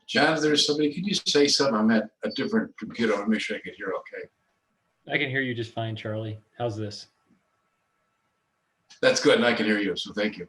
John, if there's somebody, can you say something? I'm at a different computer. I want to make sure I can hear okay. I can hear you just fine, Charlie. How's this? That's good, and I can hear you, so thank you.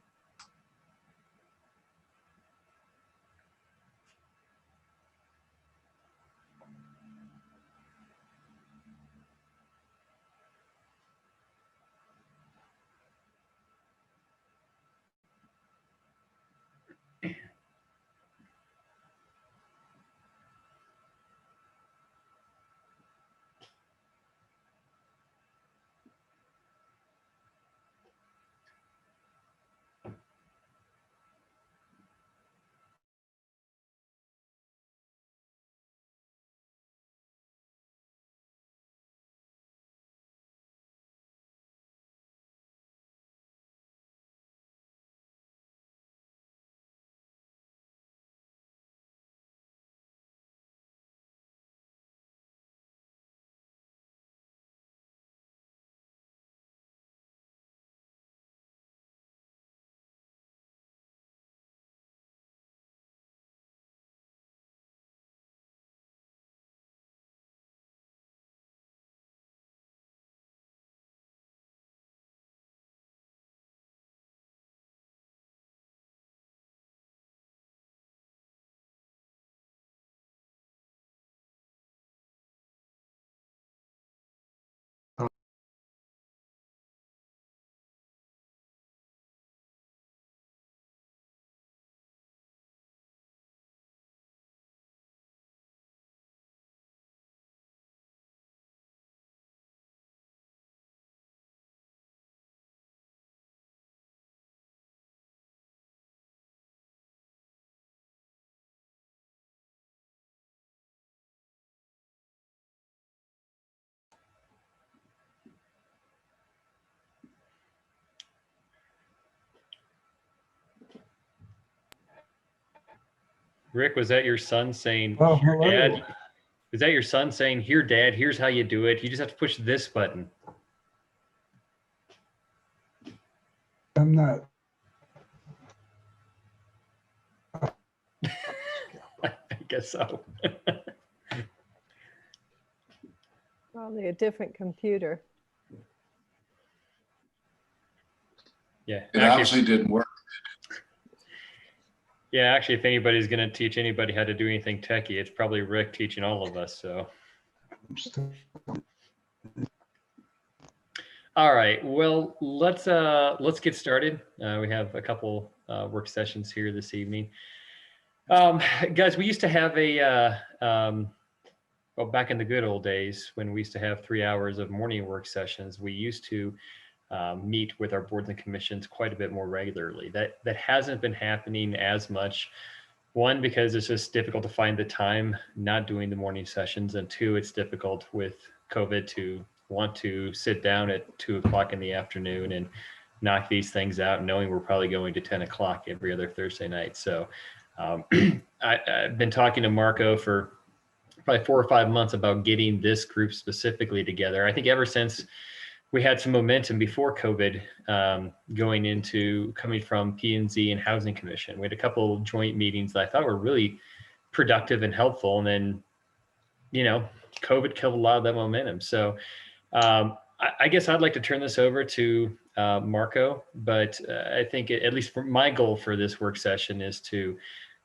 Rick, was that your son saying, Oh, here, hello. Dad? Is that your son saying, here, Dad, here's how you do it? You just have to push this button. I'm not. I guess so. Probably a different computer. Yeah. It obviously didn't work. Yeah, actually, if anybody's going to teach anybody how to do anything techie, it's probably Rick teaching all of us. So, all right. Well, let's get started. We have a couple work sessions here this evening. Guys, we used to have a well, back in the good old days when we used to have 3 hours of morning work sessions, we used to meet with our boards and commissions quite a bit more regularly. That hasn't been happening as much. One, because it's just difficult to find the time not doing the morning sessions, and two, it's difficult with COVID to want to sit down at 2 o'clock in the afternoon and knock these things out, knowing we're probably going to 10 o'clock every other Thursday night. So I've been talking to Marco for probably 4 or 5 months about getting this group specifically together. I think ever since we had some momentum before COVID, coming from P&Z and Housing Commission. We had a couple joint meetings that I thought were really productive and helpful. And then, COVID killed a lot of that momentum. So I guess I'd like to turn this over to Marco, but I think at least for my goal for this work session is to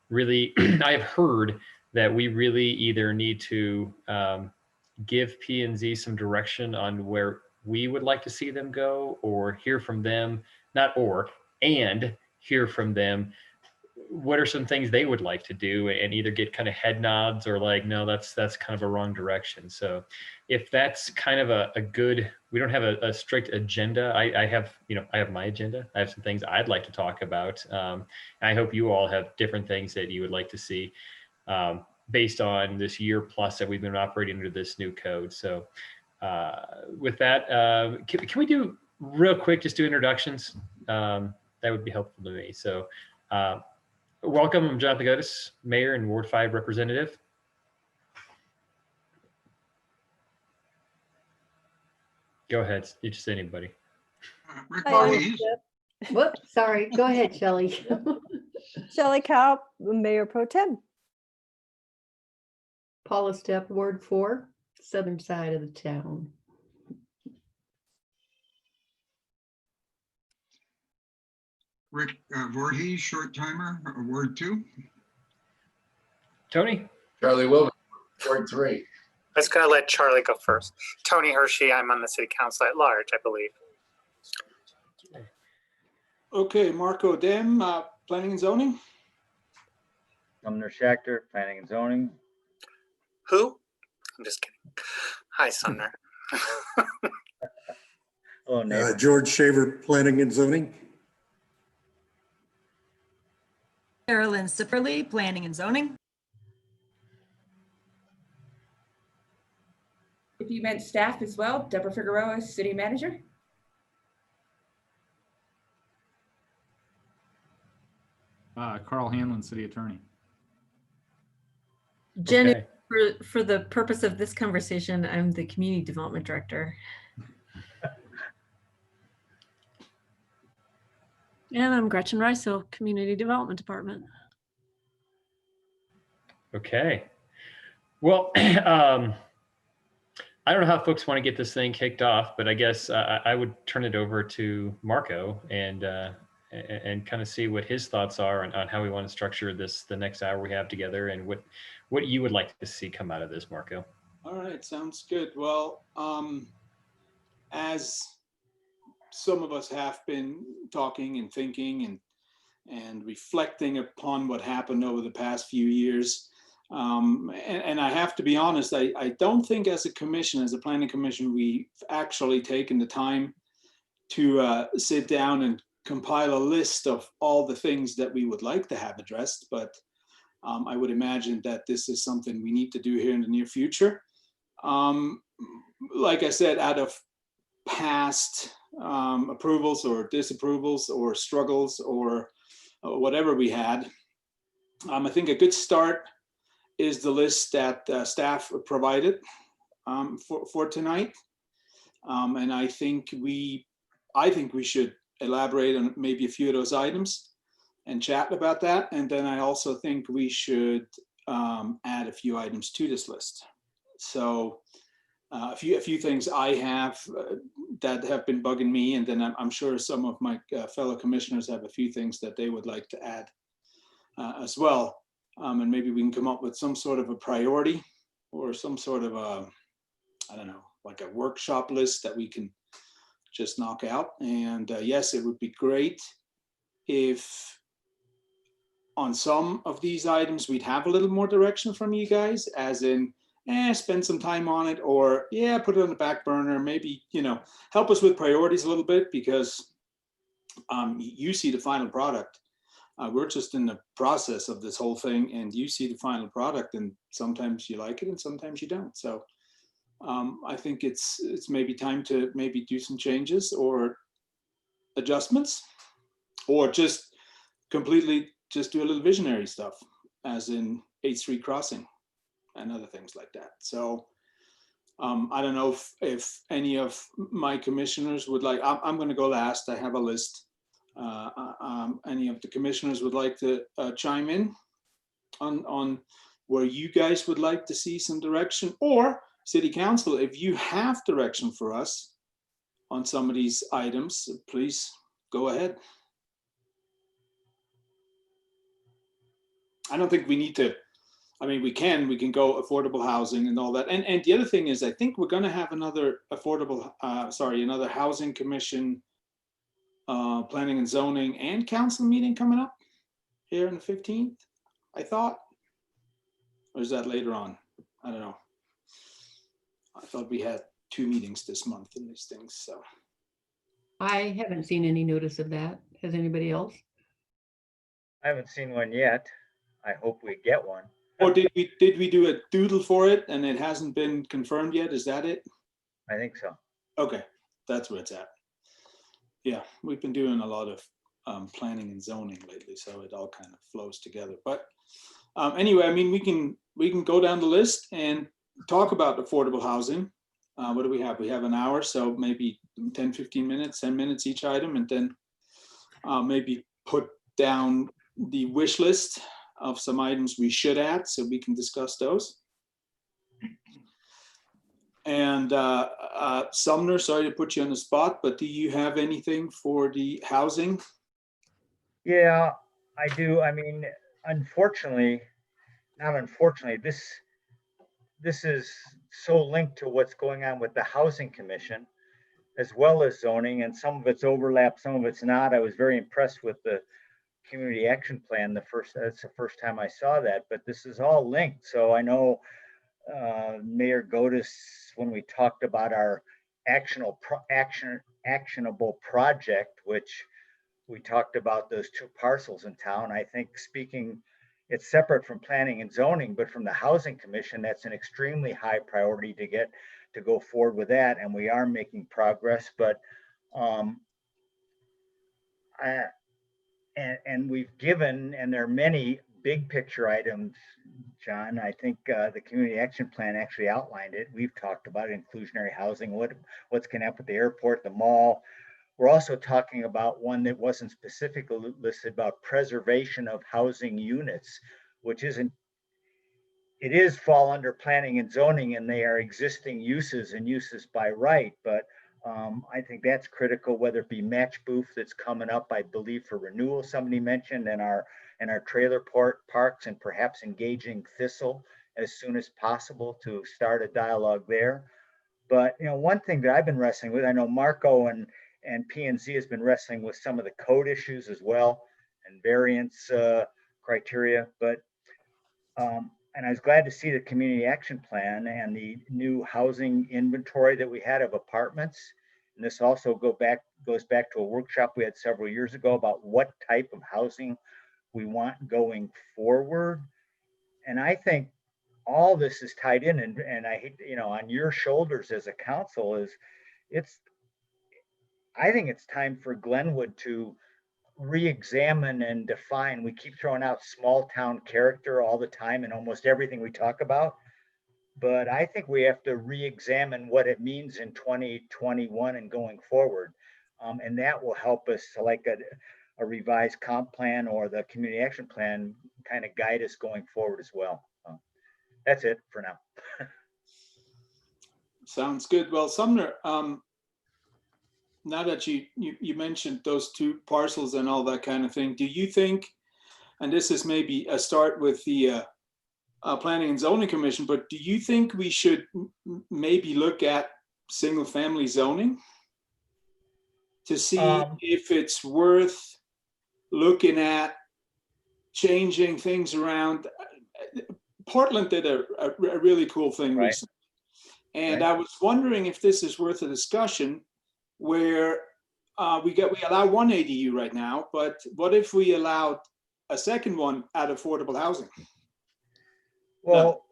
really, I have heard that we really either need to give P&Z some direction on where we would like to see them go, or hear from them, and hear from them what are some things they would like to do, and either get kind of head nods or like, no, that's kind of a wrong direction. So if that's kind of a good, we don't have a strict agenda. I have my agenda. I have some things I'd like to talk about. I hope you all have different things that you would like to see based on this year plus that we've been operating under this new code. So with that, can we do real quick, just do introductions? That would be helpful to me. So welcome, I'm Jonathan Godis, Mayor and Ward 5 Representative. Go ahead, you just anybody. Rick Hi, Voorhees. Whoops, sorry. Go ahead, Shelley. Shelley Cow, Mayor Pro Tem. Paula Stepp, Ward 4, southern side of the town. Rick Voorhees, short timer, Ward 2. Tony? Charlie Wilson, Ward 3. I was going to let Charlie go first. Tony Hershey, I'm on the city council at large, I believe. Okay, Marco Dem, planning and zoning. Sumner Shachter, planning and zoning. Who? I'm just kidding. Hi, Sumner. Hello, neighbor. George Shaver, planning and zoning. Carolyn Sipperly, planning and zoning. If you meant staff as well, Deborah Figueroa, city manager. Carl Hanlon, city attorney. Jen, Okay. for the purpose of this conversation, I'm the community development director. And I'm Gretchen Ricehill, Community Development Department. Okay. Well, I don't know how folks want to get this thing kicked off, but I guess I would turn it over to Marco and kind of see what his thoughts are on how we want to structure this, the next hour we have together, and what you would like to see come out of this, Marco. All right, sounds good. Well, as some of us have been talking and thinking and reflecting upon what happened over the past few years, and I have to be honest, I don't think as a commission, as a planning commission, we've actually taken the time to sit down and compile a list of all the things that we would like to have addressed, but I would imagine that this is something we need to do here in the near future. Like I said, out of past approvals or disapprovals or struggles or whatever we had, I think a good start is the list that staff provided for tonight, and I think we should elaborate on maybe a few of those items and chat about that. And then I also think we should add a few items to this list. So a few things I have that have been bugging me, and then I'm sure some of my fellow commissioners have a few things that they would like to add as well. And maybe we can come up with some sort of a priority or some sort of a, I don't know, like a workshop list that we can just knock out. And yes, it would be great if on some of these items we'd have a little more direction from you guys, as in spend some time on it, or put it on the back burner, maybe, help us with priorities a little bit, because you see the final product. We're just in the process of this whole thing, and you see the final product, and sometimes you like it and sometimes you don't. So I think it's maybe time to maybe do some changes or adjustments, or just completely just do a little visionary stuff, as in 8th Street crossing and other things like that. So I don't know if any of my commissioners would like, I'm going to go last. I have a list. Any of the commissioners would like to chime in on where you guys would like to see some direction, or City Council, if you have direction for us on some of these items, please go ahead. I don't think we need to, I mean, we can go affordable housing and all that. And the other thing is, I think we're going to have another another housing commission, planning and zoning and council meeting coming up here on the 15th, I thought. Or is that later on? I don't know. I thought we had 2 meetings this month in these things, so. I haven't seen any notice of that. Has anybody else? I haven't seen one yet. I hope we get one. Or did we do a doodle for it and it hasn't been confirmed yet? Is that it? I think so. Okay, that's where it's at. Yeah, we've been doing a lot of planning and zoning lately, so it all kind of flows together. But anyway, I mean, we can go down the list and talk about affordable housing. What do we have? We have an hour, so maybe 10, 15 minutes, 10 minutes each item, and then maybe put down the wish list of some items we should add so we can discuss those. And Sumner, sorry to put you on the spot, but do you have anything for the housing? Yeah, I do. I mean, unfortunately, not unfortunately, this is so linked to what's going on with the Housing Commission as well as zoning, and some of it's overlap, some of it's not. I was very impressed with the community action plan. That's the first time I saw that, but this is all linked. So I know Mayor Godis, when we talked about our actionable project, which we talked about those 2 parcels in town. I think it's separate from planning and zoning, but from the Housing Commission, that's an extremely high priority to go forward with that. And we are making progress, but and we've given, and there are many big picture items, John. I think the community action plan actually outlined it. We've talked about inclusionary housing, what's going to happen with the airport, the mall. We're also talking about one that wasn't specifically listed, about preservation of housing units, which it is fall under planning and zoning, and they are existing uses and uses by right. But I think that's critical, whether it be match booth that's coming up, I believe, for renewal, somebody mentioned, and our trailer parks, and perhaps engaging Thistle as soon as possible to start a dialogue there. But one thing that I've been wrestling with, I know Marco and P&Z has been wrestling with some of the code issues as well, and variance criteria. But and I was glad to see the community action plan and the new housing inventory that we had of apartments. And this also goes back to a workshop we had several years ago about what type of housing we want going forward. And I think all this is tied in, and I hate, on your shoulders as a council I think it's time for Glenwood to re-examine and define. We keep throwing out small town character all the time in almost everything we talk about, but I think we have to re-examine what it means in 2021 and going forward. And that will help us, like a revised comp plan or the community action plan, kind of guide us going forward as well. That's it for now. Sounds good. Well, Sumner, now that you mentioned those 2 parcels and all that kind of thing, do you think, and this is maybe a start with the Planning and Zoning Commission, but do you think we should maybe look at single family zoning to see if it's worth looking at changing things around? Portland did a really cool thing recently. And I was wondering if this is worth a discussion, where we allow 1 ADU right now, but what if we allowed a second one at affordable housing? Well,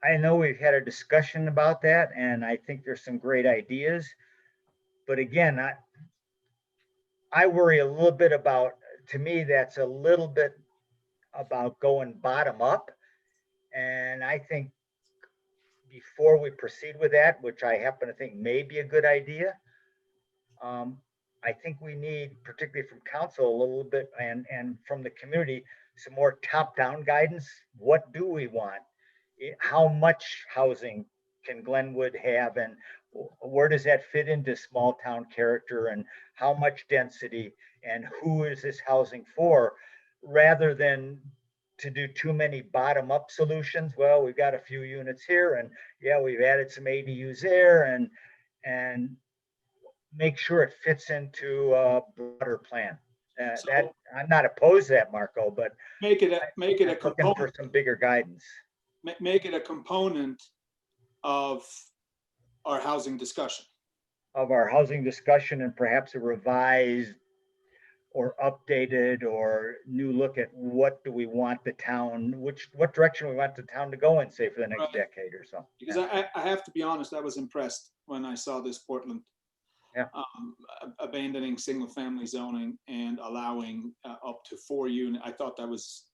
I know we've had a discussion about that, and I think there's some great ideas. But again, I worry a little bit about, to me, that's a little bit about going bottom up. And I think before we proceed with that, which I happen to think may be a good idea, I think we need, particularly from council, a little bit, and from the community, some more top-down guidance. What do we want? How much housing can Glenwood have, and where does that fit into small town character, and how much density, and who is this housing for, rather than to do too many bottom-up solutions. Well, we've got a few units here, and yeah, we've added some ADUs there, and make sure it fits into a broader plan. That I'm not opposed to that, Marco, but make it a component for some bigger guidance. Make it a component of our housing discussion. And perhaps a revised or updated or new look at what do we want the town, what direction we want the town to go in, say, for the next decade or so. Because I have to be honest, I was impressed when I saw this Portland abandoning single family zoning and allowing up to 4 units. I thought that was,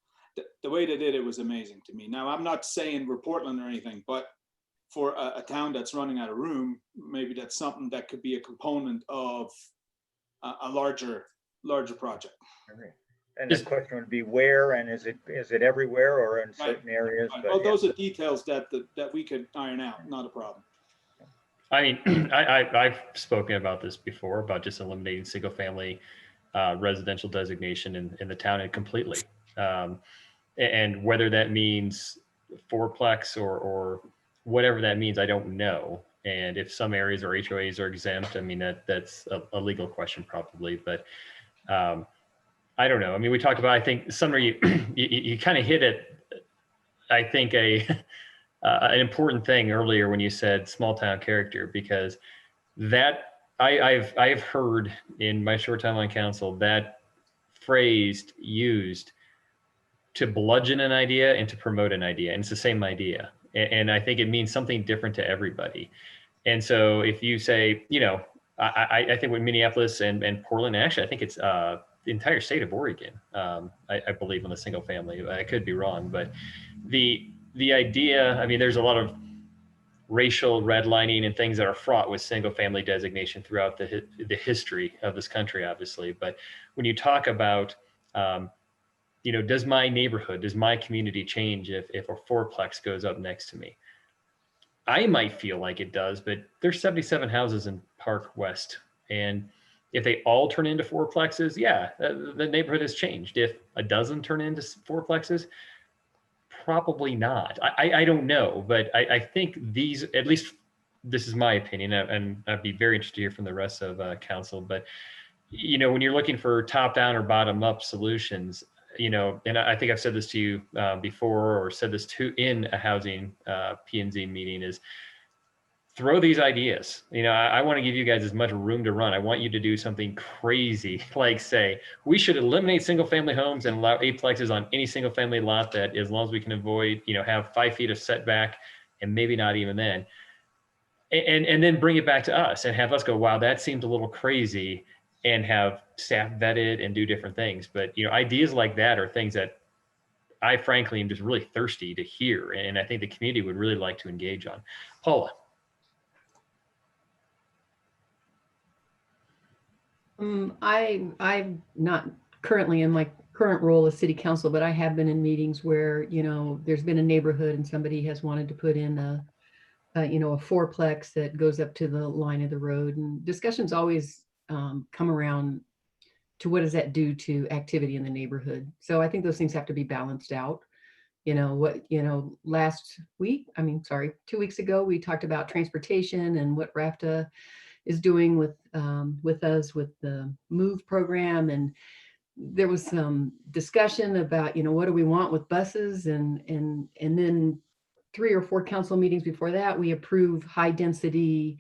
the way they did it was amazing to me. Now, I'm not saying we're Portland or anything, but for a town that's running out of room, maybe that's something that could be a component of a larger larger project. Okay. And the question would be where, and is it everywhere or in certain areas? Right. But Well, yeah. those are details that we could iron out, not a problem. I mean, I've spoken about this before, about just eliminating single family residential designation in the town completely. And whether that means fourplex or whatever that means, I don't know. And if some areas or HOAs are exempt, I mean, that's a legal question probably, but I don't know. I mean, we talked about, I think, Sumner, you kind of hit it, I think, an important thing earlier when you said small town character, because that I've heard in my short time on council that phrase used to bludgeon an idea and to promote an idea, and it's the same idea. And I think it means something different to everybody. And so if you say, you know, I think with Minneapolis and Portland, actually, I think it's the entire state of Oregon, I believe, on the single family. I could be wrong, but the idea, I mean, there's a lot of racial redlining and things that are fraught with single family designation throughout the history of this country, obviously. But when you talk about, you know, does my neighborhood, does my community change if a fourplex goes up next to me? I might feel like it does, but there's 77 houses in Park West. And if they all turn into fourplexes, yeah, the neighborhood has changed. If a dozen turn into fourplexes, probably not. I don't know, but I think these, at least this is my opinion, and I'd be very interested to hear from the rest of council, but you know, when you're looking for top down or bottom up solutions, you know, and I think I've said this to you before, or said this to in a housing P&Z meeting, is throw these ideas. You know, I want to give you guys as much room to run. I want you to do something crazy, like say, we should eliminate single family homes and allow eightplexes on any single family lot that, as long as we can avoid, you know, have 5 feet of setback, and maybe not even then. And then bring it back to us and have us go, wow, that seemed a little crazy, and have staff vet it and do different things. But, you know, ideas like that are things that I frankly am just really thirsty to hear. And I think the community would really like to engage on. Paula. I'm not currently in my current role as city council, but I have been in meetings where, you know, there's been a neighborhood and somebody has wanted to put in you know, a fourplex that goes up to the line of the road, and discussions always come around to what does that do to activity in the neighborhood. So I think those things have to be balanced out. You know, last week, 2 weeks ago, we talked about transportation and what RAFTA is doing with us with the MOVE program. And there was some discussion about, you know, what do we want with buses? And then 3 or 4 council meetings before that, we approve high density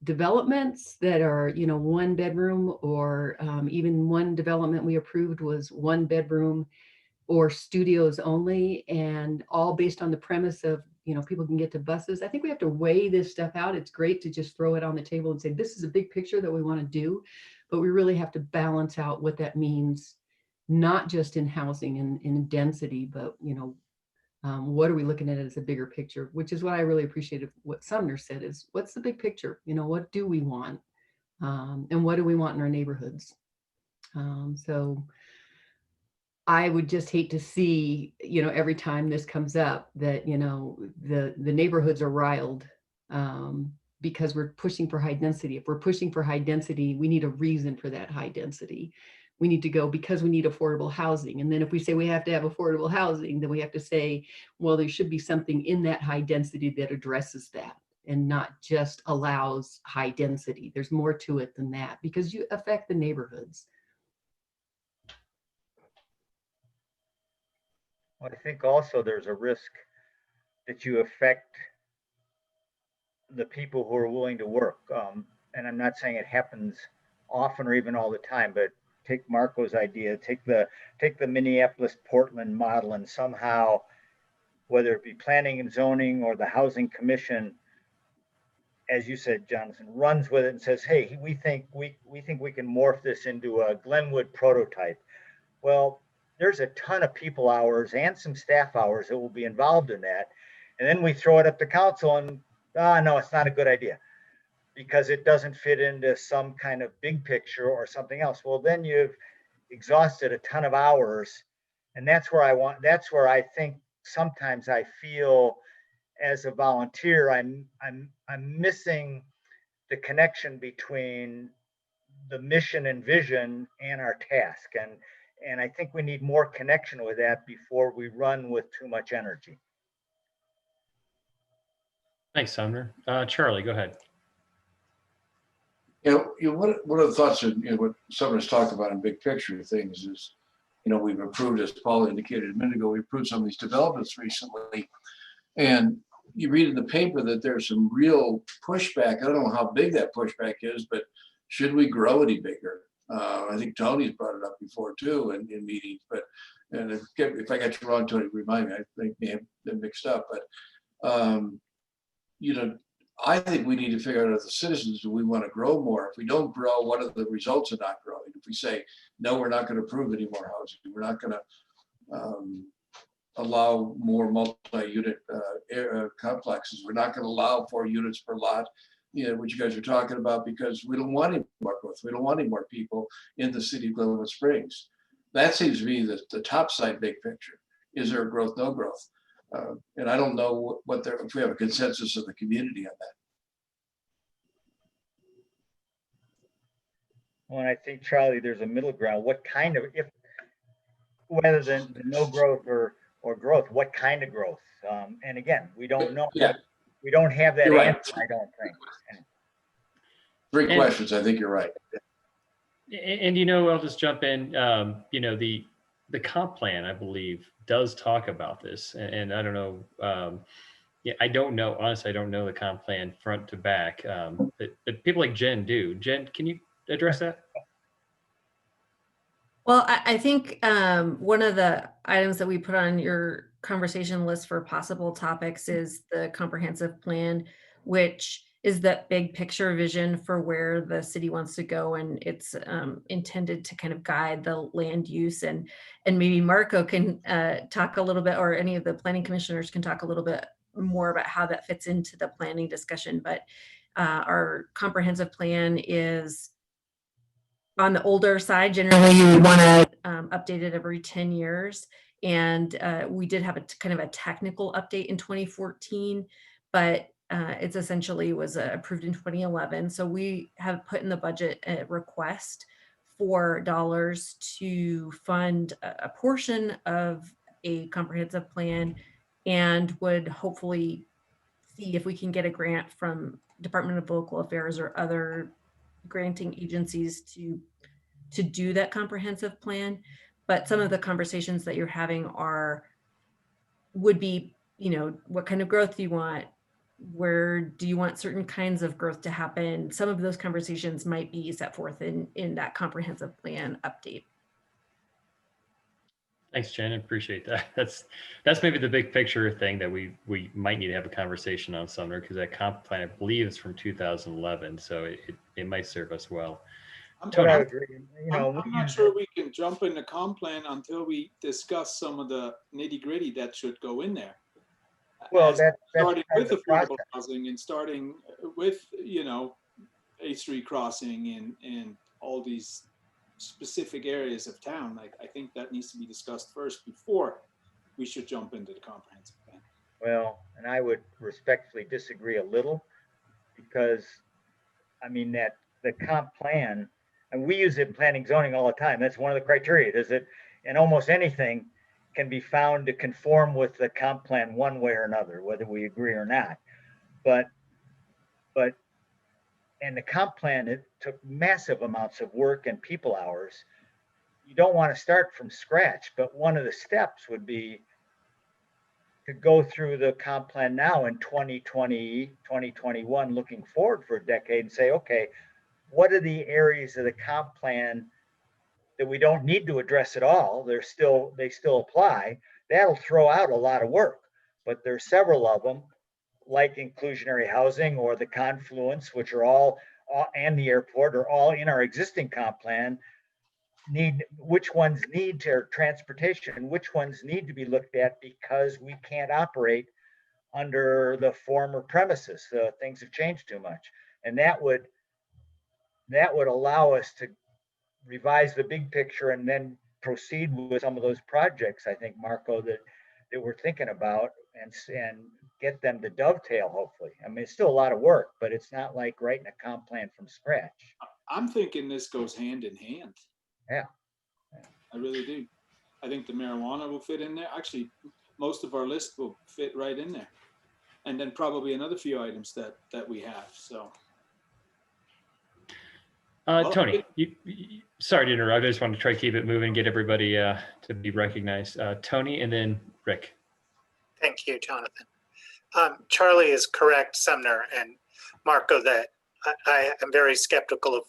developments that are, you know, 1 bedroom, or even one development we approved was 1 bedroom or studios only, and all based on the premise of, you know, people can get to buses. I think we have to weigh this stuff out. It's great to just throw it on the table and say, this is a big picture that we want to do, but we really have to balance out what that means, not just in housing and in density, but, you know, what are we looking at as a bigger picture, which is what I really appreciated what Sumner said is, what's the big picture? You know, what do we want? And what do we want in our neighborhoods? So I would just hate to see, you know, every time this comes up that, you know, the neighborhoods are riled because we're pushing for high density. If we're pushing for high density, we need a reason for that high density. We need to go because we need affordable housing. And then if we say we have to have affordable housing, then we have to say, well, there should be something in that high density that addresses that and not just allows high density. There's more to it than that, because you affect the neighborhoods. Well, I think also there's a risk that you affect the people who are willing to work. And I'm not saying it happens often or even all the time, but take Marco's idea, take the Minneapolis Portland model, and somehow, whether it be planning and zoning or the housing commission, as you said, Jonathan, runs with it and says, hey, we think we can morph this into a Glenwood prototype. Well, there's a ton of people hours and some staff hours that will be involved in that. And then we throw it up to council and, no, it's not a good idea. because it doesn't fit into some kind of big picture or something else. Well, then you've exhausted a ton of hours. And that's where I think sometimes I feel as a volunteer, I'm missing the connection between the mission and vision and our task. And I think we need more connection with that before we run with too much energy. Thanks, Sumner. Charlie, go ahead. One of the thoughts of what Sumner's talked about in big picture things is, we've approved, as Paul indicated a minute ago, we approved some of these developments recently. And you read in the paper that there's some real pushback. I don't know how big that pushback is, but should we grow any bigger? I think Tony's brought it up before too in meetings, and if I got you wrong, Tony, remind me, I think may have been mixed up, but I think we need to figure out as the citizens, do we want to grow more? If we don't grow, what are the results of not growing? If we say, no, we're not going to approve any more housing, we're not going to allow more multi-unit complexes, we're not going to allow 4 units per lot, what you guys are talking about, because we don't want any more growth. We don't want any more people in the city of Glenwood Springs. That seems to be the top side big picture. Is there growth, no growth? And I don't know if we have a consensus of the community on that. Well, and I think, Charlie, there's a middle ground. What kind of, whether than no growth or growth, what kind of growth? And again, we don't know. Yeah. We don't have that You're answer, right. I don't think. Great questions. I think you're right. And I'll just jump in. The comp plan, I believe, does talk about this, and I don't know. I don't know. Honestly, I don't know the comp plan front to back. But people like Jen do. Jen, can you address that? Well, I think one of the items that we put on your conversation list for possible topics is the comprehensive plan, which is that big picture vision for where the city wants to go, and it's intended to kind of guide the land use. And maybe Marco can talk a little bit, or any of the planning commissioners can talk a little bit more about how that fits into the planning discussion. But our comprehensive plan is on the older side. Generally, you would want to update it every 10 years. And we did have a kind of a technical update in 2014, but it's essentially was approved in 2011. So we have put in the budget a request for dollars to fund a portion of a comprehensive plan, and would hopefully see if we can get a grant from Department of Local Affairs or other granting agencies to do that comprehensive plan. But some of the conversations that you're having would be, what kind of growth do you want? Where do you want certain kinds of growth to happen? Some of those conversations might be set forth in that comprehensive plan update. Thanks, Jen. I appreciate that. That's maybe the big picture thing that we might need to have a conversation on, Sumner, because that comp plan, I believe, is from 2011, so it might serve us well. I'm Tony. I'm not sure we can jump in the comp plan until we discuss some of the nitty gritty that should go in there. Well, starting with the affordable process. housing and starting with, A Street crossing and all these specific areas of town. I think that needs to be discussed first before we should jump into the comprehensive plan. Well, and I would respectfully disagree a little, because that the comp plan, and we use it in planning zoning all the time. That's one of the criteria, is that in almost anything can be found to conform with the comp plan one way or another, whether we agree or not. But and the comp plan, it took massive amounts of work and people hours. You don't want to start from scratch, but one of the steps would be to go through the comp plan now in 2020, 2021, looking forward for a decade, and say, okay, what are the areas of the comp plan that we don't need to address at all? They still apply. That'll throw out a lot of work, but there's several of them, like inclusionary housing or the confluence, which are all, and the airport, are all in our existing comp plan. Which ones need transportation, which ones need to be looked at because we can't operate under the former premises. Things have changed too much. And that would allow us to revise the big picture and then proceed with some of those projects, I think, Marco, that we're thinking about and get them to dovetail, hopefully. I mean, it's still a lot of work, but it's not like writing a comp plan from scratch. I'm thinking this goes hand in hand. Yeah. I really do. I think the marijuana will fit in there. Actually, most of our list will fit right in there. And then probably another few items that we have, so. Tony, sorry to interrupt. I just want to try to keep it moving, get everybody to be recognized. Tony and then Rick. Thank you, Jonathan. Charlie is correct, Sumner and Marco, that I am very skeptical of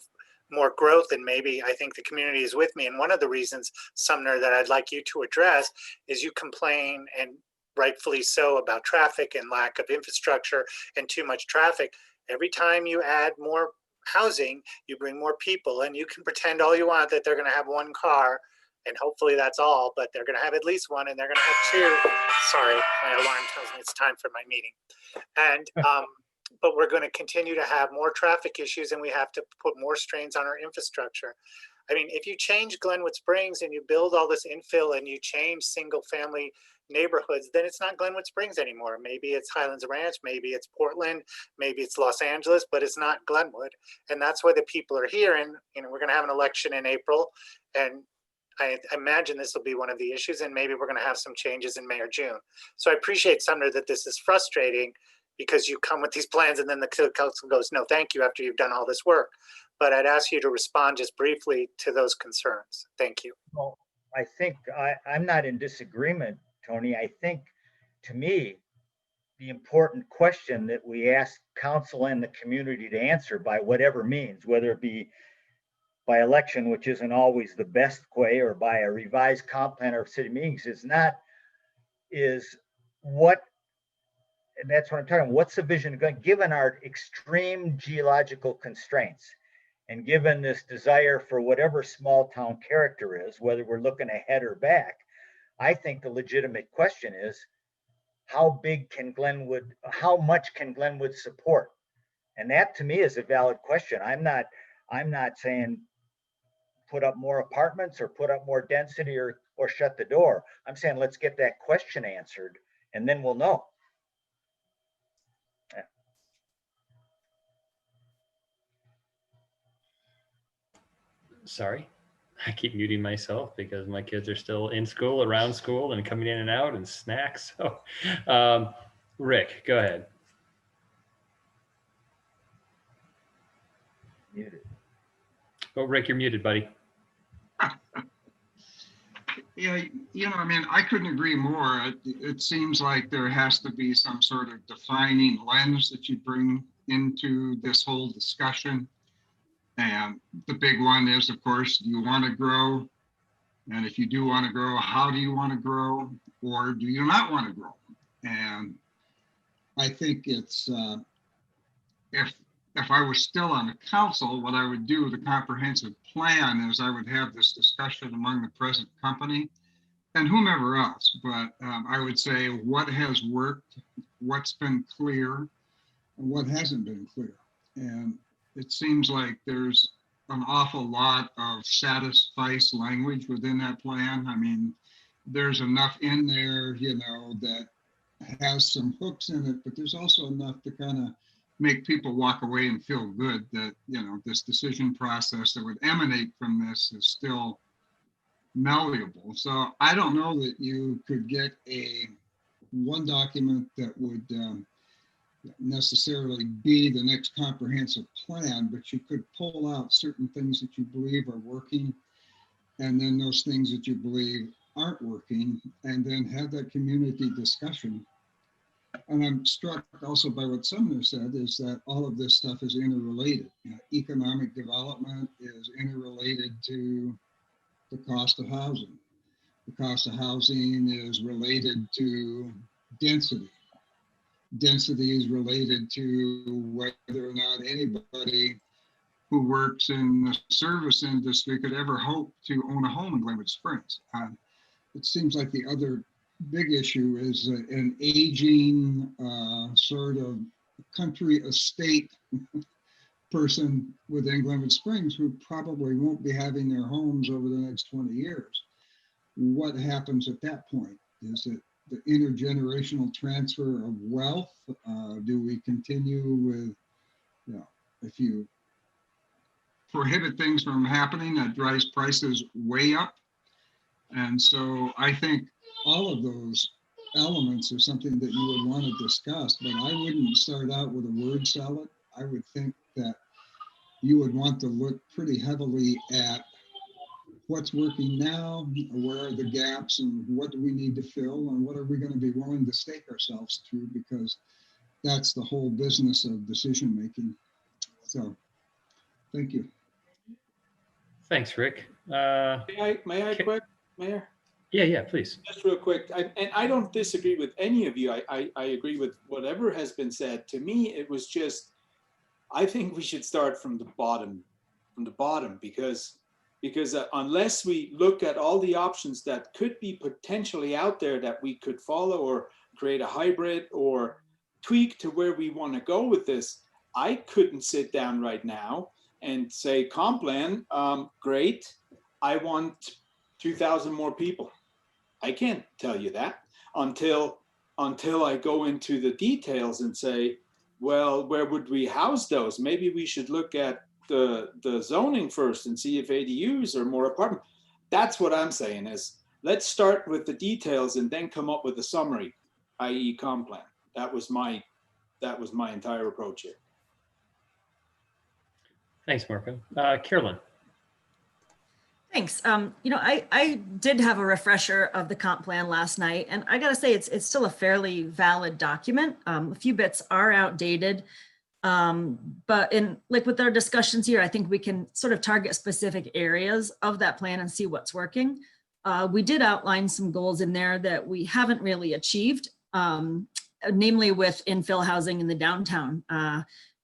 more growth, and maybe I think the community is with me. And one of the reasons, Sumner, that I'd like you to address is you complain, and rightfully so, about traffic and lack of infrastructure and too much traffic. Every time you add more housing, you bring more people, and you can pretend all you want that they're going to have one car, and hopefully that's all, but they're going to have at least one, and they're going to have two. Sorry, my alarm tells me it's time for my meeting. And but we're going to continue to have more traffic issues, and we have to put more strains on our infrastructure. I mean, if you change Glenwood Springs and you build all this infill and you change single family neighborhoods, then it's not Glenwood Springs anymore. Maybe it's Highlands Ranch, maybe it's Portland, maybe it's Los Angeles, but it's not Glenwood. And that's why the people are here. And we're going to have an election in April, and I imagine this will be one of the issues, and maybe we're going to have some changes in May or June. So I appreciate, Sumner, that this is frustrating, because you come with these plans and then the council goes, no, thank you, after you've done all this work. But I'd ask you to respond just briefly to those concerns. Thank you. Well, I think I'm not in disagreement, Tony. I think, to me, the important question that we ask council and the community to answer by whatever means, whether it be by election, which isn't always the best way, or by a revised comp plan or city meetings, is what, and that's what I'm talking about, what's the vision given our extreme geological constraints, and given this desire for whatever small town character is, whether we're looking ahead or back. I think the legitimate question is, how much can Glenwood support? And that, to me, is a valid question. I'm not saying put up more apartments or put up more density or shut the door. I'm saying let's get that question answered, and then we'll know. Yeah. Sorry, I keep muting myself because my kids are still in school, around school, and coming in and out, and snacks. So, Rick, go ahead. Muted. Oh, Rick, you're muted, buddy. Yeah, I mean, I couldn't agree more. It seems like there has to be some sort of defining lens that you bring into this whole discussion. And the big one is, of course, do you want to grow? And if you do want to grow, how do you want to grow? Or do you not want to grow? And I think it's, if I was still on the council, what I would do with a comprehensive plan is I would have this discussion among the present company and whomever else. But I would say what has worked, what's been clear, and what hasn't been clear. And it seems like there's an awful lot of satisfice language within that plan. I mean, there's enough in there, that has some hooks in it, but there's also enough to kind of make people walk away and feel good that, this decision process that would emanate from this is still malleable. So I don't know that you could get one document that would necessarily be the next comprehensive plan, but you could pull out certain things that you believe are working, and then those things that you believe aren't working, and then have that community discussion. And I'm struck also by what Sumner said, is that all of this stuff is interrelated. Economic development is interrelated to the cost of housing. The cost of housing is related to density. Density is related to whether or not anybody who works in the service industry could ever hope to own a home in Glenwood Springs. It seems like the other big issue is an aging sort of country estate person within Glenwood Springs who probably won't be having their homes over the next 20 years. What happens at that point? Is it the intergenerational transfer of wealth? Do we continue with, if you prohibit things from happening, that drives prices way up? And so I think all of those elements are something that you would want to discuss, but I wouldn't start out with a word salad. I would think that you would want to look pretty heavily at what's working now, where are the gaps, and what do we need to fill, and what are we going to be willing to stake ourselves to, because that's the whole business of decision making. So, thank you. Thanks, Rick. May I quick, Mayor? Yeah, please. Just real quick, and I don't disagree with any of you. I agree with whatever has been said. To me, it was just, I think we should start from the bottom, because unless we look at all the options that could be potentially out there that we could follow or create a hybrid or tweak to where we want to go with this, I couldn't sit down right now and say, comp plan, great, I want 2,000 more people. I can't tell you that until I go into the details and say, well, where would we house those? Maybe we should look at the zoning first and see if ADUs are more apartment. That's what I'm saying is, let's start with the details and then come up with a summary, i.e. comp plan. That was my entire approach here. Thanks, Marco. Carolyn. Thanks. I did have a refresher of the comp plan last night, and I gotta say it's still a fairly valid document. A few bits are outdated, but with our discussions here, I think we can sort of target specific areas of that plan and see what's working. We did outline some goals in there that we haven't really achieved, namely with infill housing in the downtown.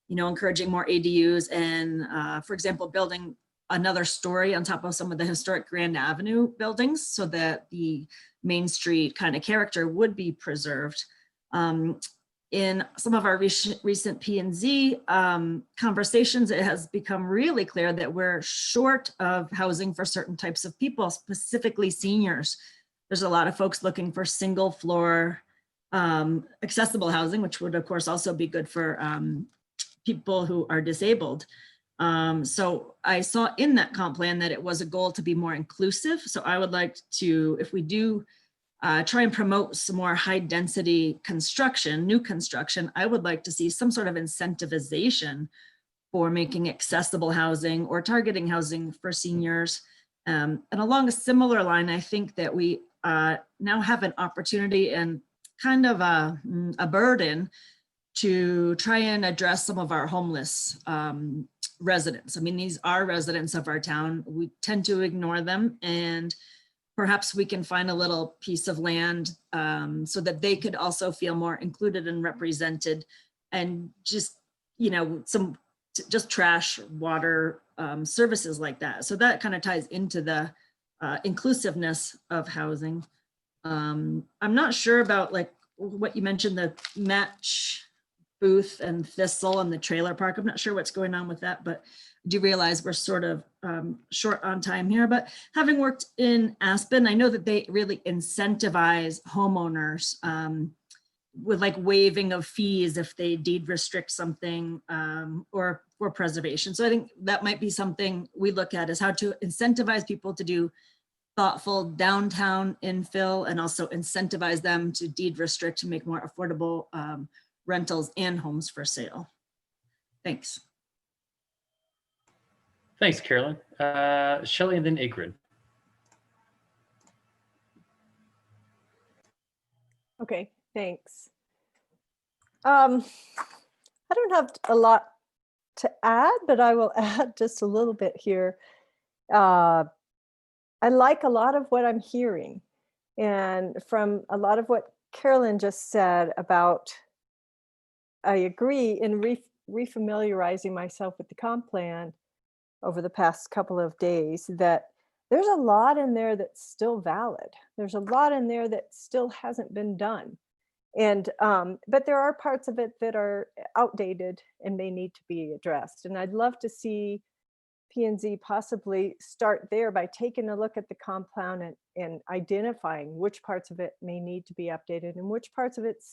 Encouraging more ADUs and, for example, building another story on top of some of the historic Grand Avenue buildings so that the Main Street kind of character would be preserved. In some of our recent P&Z conversations, it has become really clear that we're short of housing for certain types of people, specifically seniors. There's a lot of folks looking for single floor accessible housing, which would of course also be good for people who are disabled. So I saw in that comp plan that it was a goal to be more inclusive. So I would like to, if we do try and promote some more high density construction, new construction, I would like to see some sort of incentivization for making accessible housing or targeting housing for seniors. And along a similar line, I think that we now have an opportunity and kind of a burden to try and address some of our homeless residents. I mean, these are residents of our town. We tend to ignore them, and perhaps we can find a little piece of land so that they could also feel more included and represented, and just, some just trash, water, services like that. So that kind of ties into the inclusiveness of housing. I'm not sure about what you mentioned, the match booth and Thistle and the trailer park. I'm not sure what's going on with that, but I do realize we're sort of short on time here. But having worked in Aspen, I know that they really incentivize homeowners with waiving of fees if they deed restrict something or for preservation. So I think that might be something we look at, is how to incentivize people to do thoughtful downtown infill and also incentivize them to deed restrict to make more affordable rentals and homes for sale. Thanks. Thanks, Carolyn. Shelley and then Ingrid. Okay, thanks. I don't have a lot to add, but I will add just a little bit here. I like a lot of what I'm hearing, and from a lot of what Carolyn just said about, I agree in refamiliarizing myself with the comp plan over the past couple of days, that there's a lot in there that's still valid. There's a lot in there that still hasn't been done. And but there are parts of it that are outdated and may need to be addressed. And I'd love to see P&Z possibly start there by taking a look at the comp plan and identifying which parts of it may need to be updated and which parts of it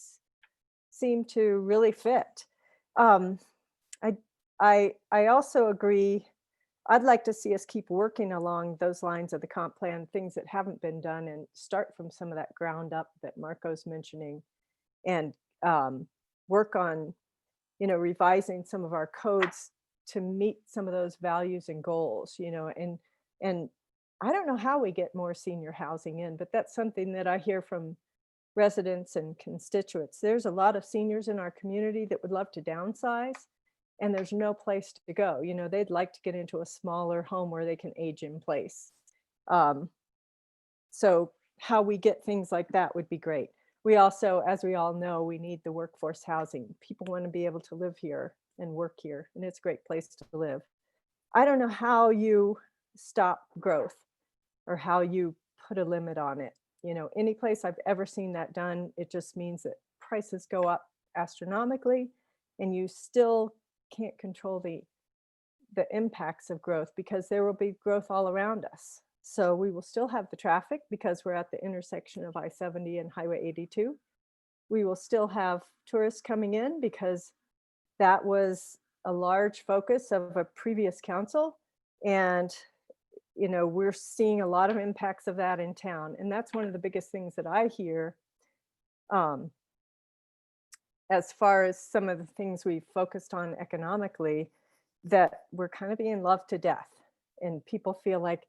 seem to really fit. I also agree. I'd like to see us keep working along those lines of the comp plan, things that haven't been done, and start from some of that ground up that Marco's mentioning, and work on, revising some of our codes to meet some of those values and goals, and I don't know how we get more senior housing in, but that's something that I hear from residents and constituents. There's a lot of seniors in our community that would love to downsize, and there's no place to go. They'd like to get into a smaller home where they can age in place. So how we get things like that would be great. We also, as we all know, we need the workforce housing. People want to be able to live here and work here, and it's a great place to live. I don't know how you stop growth or how you put a limit on it. Any place I've ever seen that done, it just means that prices go up astronomically, and you still can't control the impacts of growth, because there will be growth all around us. So we will still have the traffic because we're at the intersection of I-70 and Highway 82. We will still have tourists coming in because that was a large focus of a previous council. And, we're seeing a lot of impacts of that in town. And that's one of the biggest things that I hear as far as some of the things we've focused on economically, that we're kind of being loved to death. And people feel like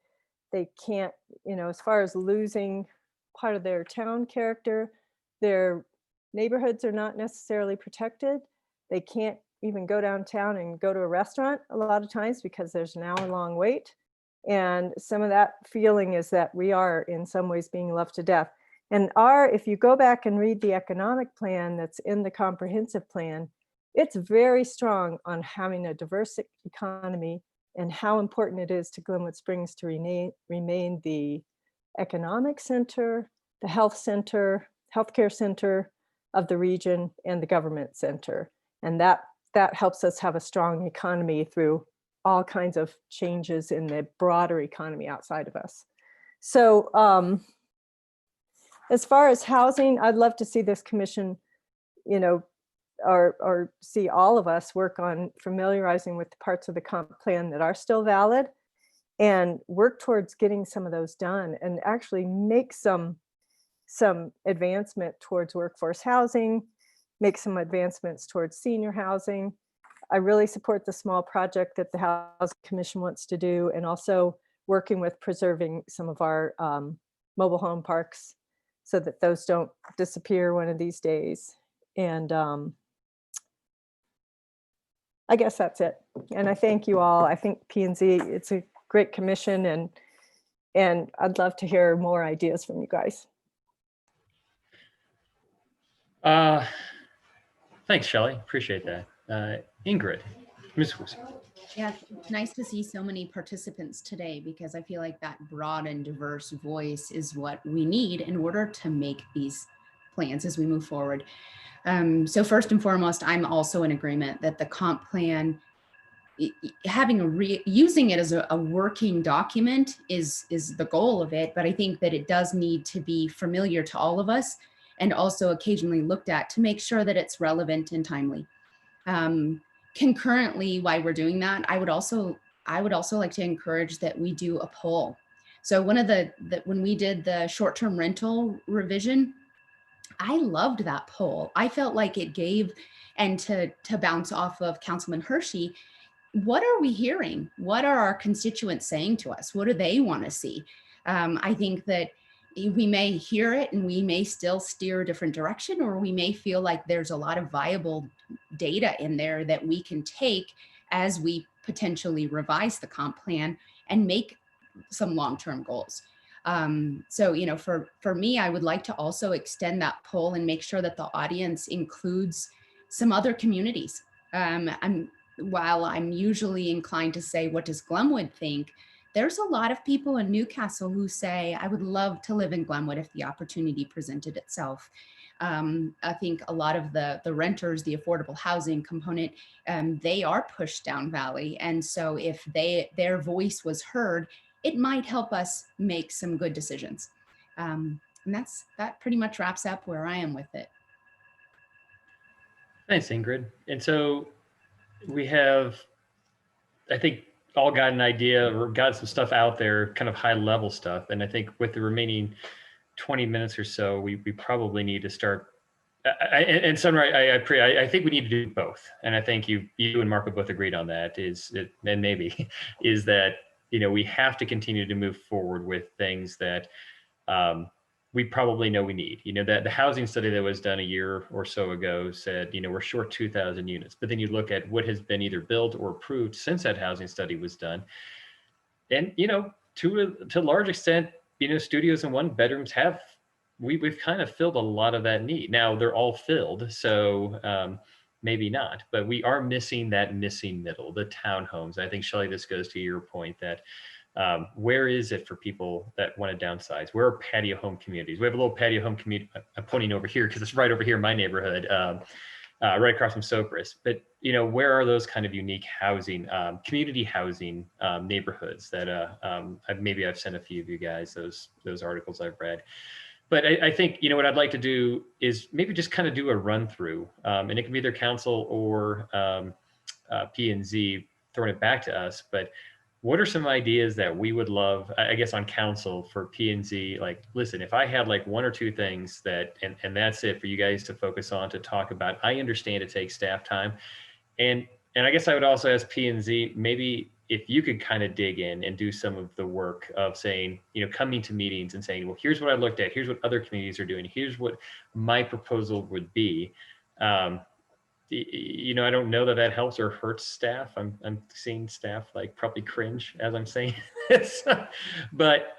they can't, as far as losing part of their town character, their neighborhoods are not necessarily protected. They can't even go downtown and go to a restaurant a lot of times because there's an hour-long wait. And some of that feeling is that we are in some ways being loved to death. And if you go back and read the economic plan that's in the comprehensive plan, it's very strong on having a diverse economy and how important it is to Glenwood Springs to remain the economic center, the healthcare center of the region, and the government center. And that helps us have a strong economy through all kinds of changes in the broader economy outside of us. So as far as housing, I'd love to see this commission, or see all of us work on familiarizing with the parts of the comp plan that are still valid, and work towards getting some of those done, and actually make some advancement towards workforce housing, make some advancements towards senior housing. I really support the small project that the Housing Commission wants to do, and also working with preserving some of our mobile home parks so that those don't disappear one of these days. And I guess that's it. And I thank you all. I think P&Z, it's a great commission, and I'd love to hear more ideas from you guys. Thanks, Shelley. Appreciate that. Ingrid, Ms. Husi. Yeah, nice to see so many participants today, because I feel like that broad and diverse voice is what we need in order to make these plans as we move forward. So first and foremost, I'm also in agreement that the comp plan, using it as a working document is the goal of it, but I think that it does need to be familiar to all of us and also occasionally looked at to make sure that it's relevant and timely. Concurrently, while we're doing that, I would also like to encourage that we do a poll. So one of when we did the short-term rental revision, I loved that poll. I felt like it gave, and to bounce off of Councilman Hershey, what are we hearing? What are our constituents saying to us? What do they want to see? I think that we may hear it and we may still steer a different direction, or we may feel like there's a lot of viable data in there that we can take as we potentially revise the comp plan and make some long-term goals. So, for me, I would like to also extend that poll and make sure that the audience includes some other communities. While I'm usually inclined to say, what does Glenwood think? there's a lot of people in Newcastle who say, I would love to live in Glenwood if the opportunity presented itself. I think a lot of the renters, the affordable housing component, they are pushed down Valley. And so if their voice was heard, it might help us make some good decisions. And that pretty much wraps up where I am with it. Thanks, Ingrid. And so we have, I think, all got an idea or got some stuff out there, kind of high level stuff. And I think with the remaining 20 minutes or so, we probably need to start. And Sunrise, I think we need to do both. And I think you and Marco both agreed on that. And maybe is that, you know, we have to continue to move forward with things that we probably know we need. You know, that the housing study that was done a year or so ago said, you know, we're short 2,000 units. But then you look at what has been either built or approved since that housing study was done. And, you know, to a large extent, you know, studios and one bedrooms have, we've kind of filled a lot of that need. Now they're all filled, so maybe not, but we are missing that missing middle, the townhomes. I think, Shelley, this goes to your point that where is it for people that want to downsize? Where are patio home communities? We have a little patio home community. I'm pointing over here because it's right over here in my neighborhood, right across from Sopris. But, you know, where are those kind of unique housing, community housing neighborhoods that maybe I've sent a few of you guys those articles I've read. But I think, you know, what I'd like to do is maybe just kind of do a run through, and it can be either council or P&Z throwing it back to us. But what are some ideas that we would love, I guess, on council for P&Z? Like, listen, if I had like one or two things that, and that's it for you guys to focus on, to talk about. I understand it takes staff time. And I guess I would also ask P&Z, maybe if you could kind of dig in and do some of the work of saying, you know, coming to meetings and saying, well, here's what I looked at, here's what other communities are doing, here's what my proposal would be. You know, I don't know that helps or hurts staff. I'm seeing staff like probably cringe as I'm saying this, but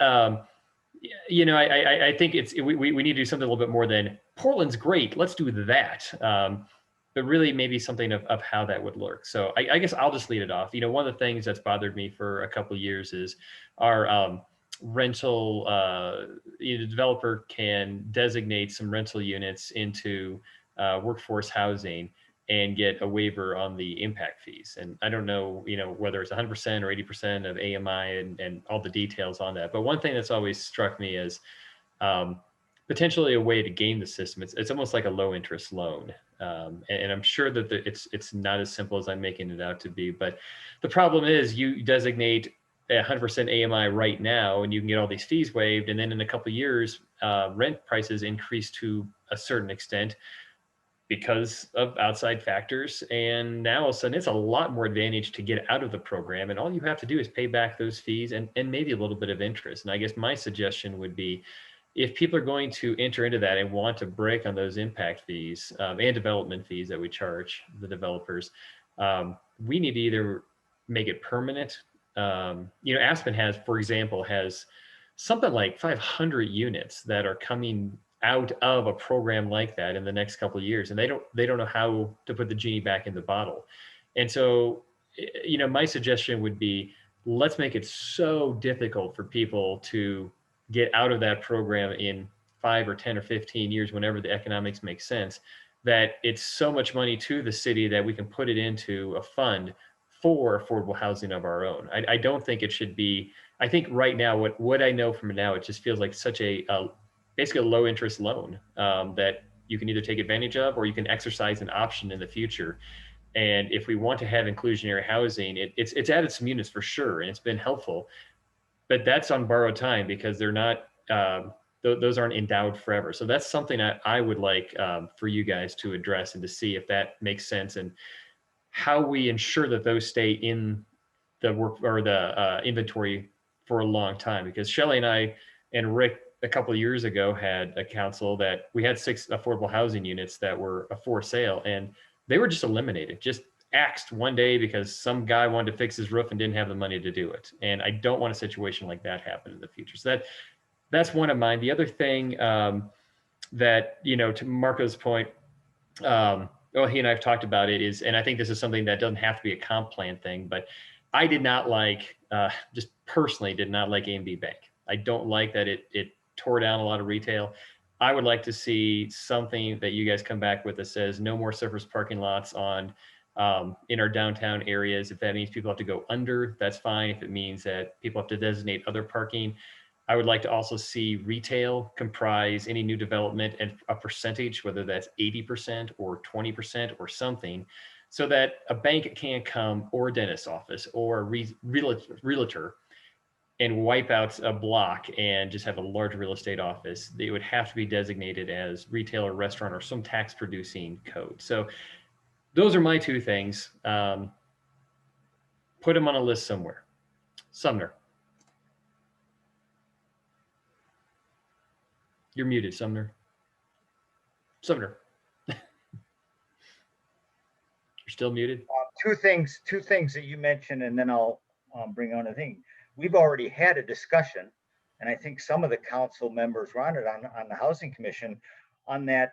you know, I think we need to do something a little bit more than Portland's great, let's do that. But really maybe something of how that would look. So I guess I'll just lead it off. You know, one of the things that's bothered me for a couple of years is our rental, the developer can designate some rental units into workforce housing and get a waiver on the impact fees. And I don't know, you know, whether it's 100% or 80% of AMI and all the details on that. But one thing that's always struck me is potentially a way to game the system. It's almost like a low interest loan. And I'm sure that it's not as simple as I'm making it out to be, but the problem is you designate 100% AMI right now and you can get all these fees waived. And then in a couple of years, rent prices increase to a certain extent because of outside factors. And now all of a sudden it's a lot more advantage to get out of the program. And all you have to do is pay back those fees and maybe a little bit of interest. And I guess my suggestion would be, if people are going to enter into that and want to break on those impact fees and development fees that we charge the developers, we need to either make it permanent. You know, Aspen has, for example, has something like 500 units that are coming out of a program like that in the next couple of years, and they don't know how to put the genie back in the bottle. And so, you know, my suggestion would be, let's make it so difficult for people to get out of that program in 5 or 10 or 15 years, whenever the economics make sense, that it's so much money to the city that we can put it into a fund for affordable housing of our own. I don't think it should be, I think right now, what I know from now, it just feels like such a basically a low interest loan that you can either take advantage of or you can exercise an option in the future. And if we want to have inclusionary housing, it's added some units for sure, and it's been helpful. But that's on borrowed time because they're not, those aren't endowed forever. So that's something I would like for you guys to address and to see if that makes sense and how we ensure that those stay in the work or the inventory for a long time. Because Shelley and I and Rick a couple of years ago had a council that we had 6 affordable housing units that were for sale, and they were just eliminated, just axed one day because some guy wanted to fix his roof and didn't have the money to do it. And I don't want a situation like that happen in the future. So that's one of mine. The other thing that, you know, to Marco's point, well, he and I have talked about it is, and I think this is something that doesn't have to be a comp plan thing, but I did not like, just personally did not like A&B Bank. I don't like that it tore down a lot of retail. I would like to see something that you guys come back with that says no more surface parking lots on in our downtown areas. If that means people have to go under, that's fine. If it means that people have to designate other parking, I would like to also see retail comprise any new development and a percentage, whether that's 80% or 20% or something, so that a bank can't come, or a dentist's office, or a realtor and wipe out a block and just have a large real estate office. They would have to be designated as retail or restaurant or some tax producing code. So those are my two things. Put them on a list somewhere. Sumner. You're muted, Sumner. Sumner. You're still muted. Two things that you mentioned, and then I'll bring on a thing. We've already had a discussion, and I think some of the council members were on it on the Housing Commission on that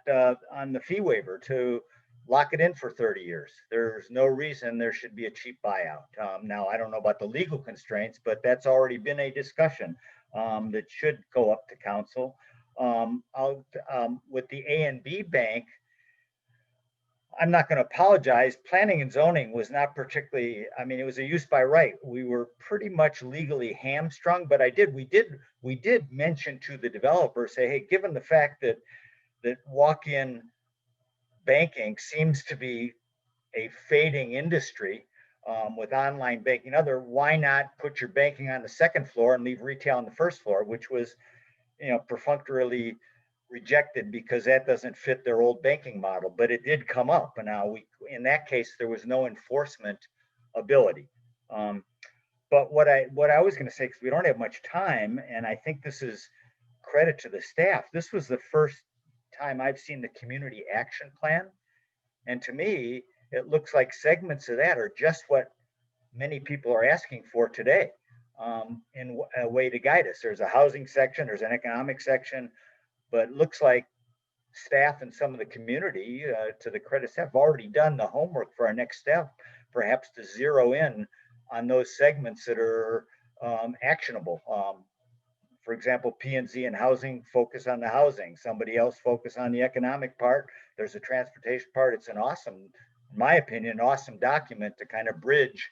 on the fee waiver to lock it in for 30 years. There's no reason there should be a cheap buyout. Now, I don't know about the legal constraints, but that's already been a discussion that should go up to council. With the A&B Bank, I'm not going to apologize. Planning and zoning was not particularly, I mean, it was a use by right. We were pretty much legally hamstrung, but we did mention to the developer, say, hey, given the fact that walk-in banking seems to be a fading industry with online banking, why not put your banking on the second floor and leave retail on the first floor, which was, perfunctorily rejected because that doesn't fit their old banking model, but it did come up. And now in that case, there was no enforcement ability. But what I was going to say, because we don't have much time, and I think this is credit to the staff, this was the first time I've seen the community action plan. And to me, it looks like segments of that are just what many people are asking for today in a way to guide us. There's a housing section, there's an economic section, but it looks like staff and some of the community, to the credit staff, have already done the homework for our next step, perhaps to zero in on those segments that are actionable. For example, P&Z and housing, focus on the housing. Somebody else focus on the economic part. There's a transportation part. It's an awesome, in my opinion, an awesome document to kind of bridge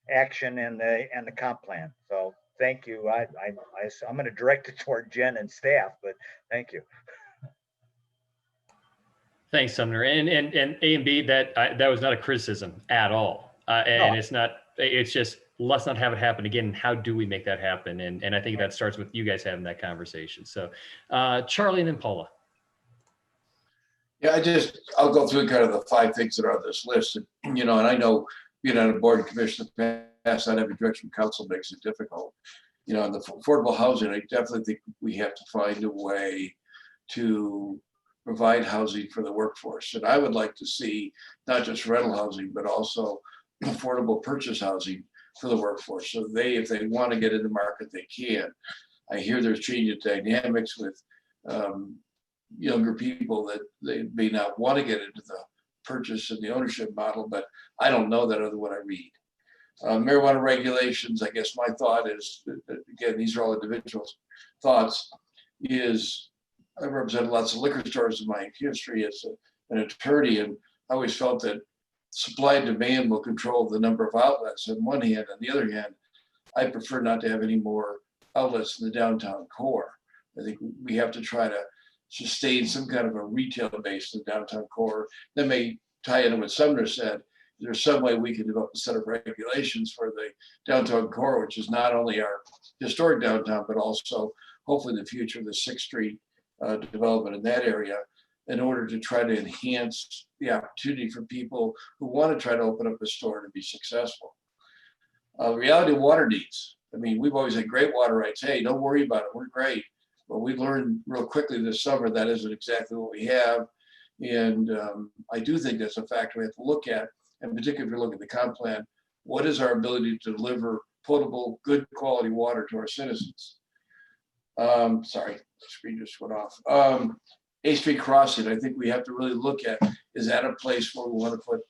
action and the comp plan. So thank you. I'm going to direct it toward Jen and staff, but thank you. Thanks, Sumner. And A&B, that was not a criticism at all. And no. It's just, let's not have it happen again. How do we make that happen? And I think that starts with you guys having that conversation. So Charlie and then Paula. Yeah, I'll go through kind of the 5 things that are on this list. And I know being on a board and commission in the past, not having direction from council makes it difficult. In the affordable housing, I definitely think we have to find a way to provide housing for the workforce. And I would like to see not just rental housing, but also affordable purchase housing for the workforce. So if they want to get in the market, they can. I hear there's changing dynamics with younger people that they may not want to get into the purchase and the ownership model, but I don't know that other than what I read. Marijuana regulations, I guess my thought is, again, these are all individuals' thoughts, is I represented lots of liquor stores in my history as an attorney, and I always felt that supply and demand will control the number of outlets on one hand. On the other hand, I prefer not to have any more outlets in the downtown core. I think we have to try to sustain some kind of a retail base in the downtown core. That may tie into what Sumner said. There's some way we can develop a set of regulations for the downtown core, which is not only our historic downtown, but also hopefully in the future, the 6th Street development in that area, in order to try to enhance the opportunity for people who want to try to open up a store to be successful. The reality of water needs. I mean, we've always had great water rights. Hey, don't worry about it, we're great. But we learned real quickly this summer that isn't exactly what we have. And I do think that's a factor we have to look at. And particularly if you look at the comp plan, what is our ability to deliver potable, good quality water to our citizens? Sorry, the screen just went off. 8th Street crossing, I think we have to really look at, is that a place where we want to put,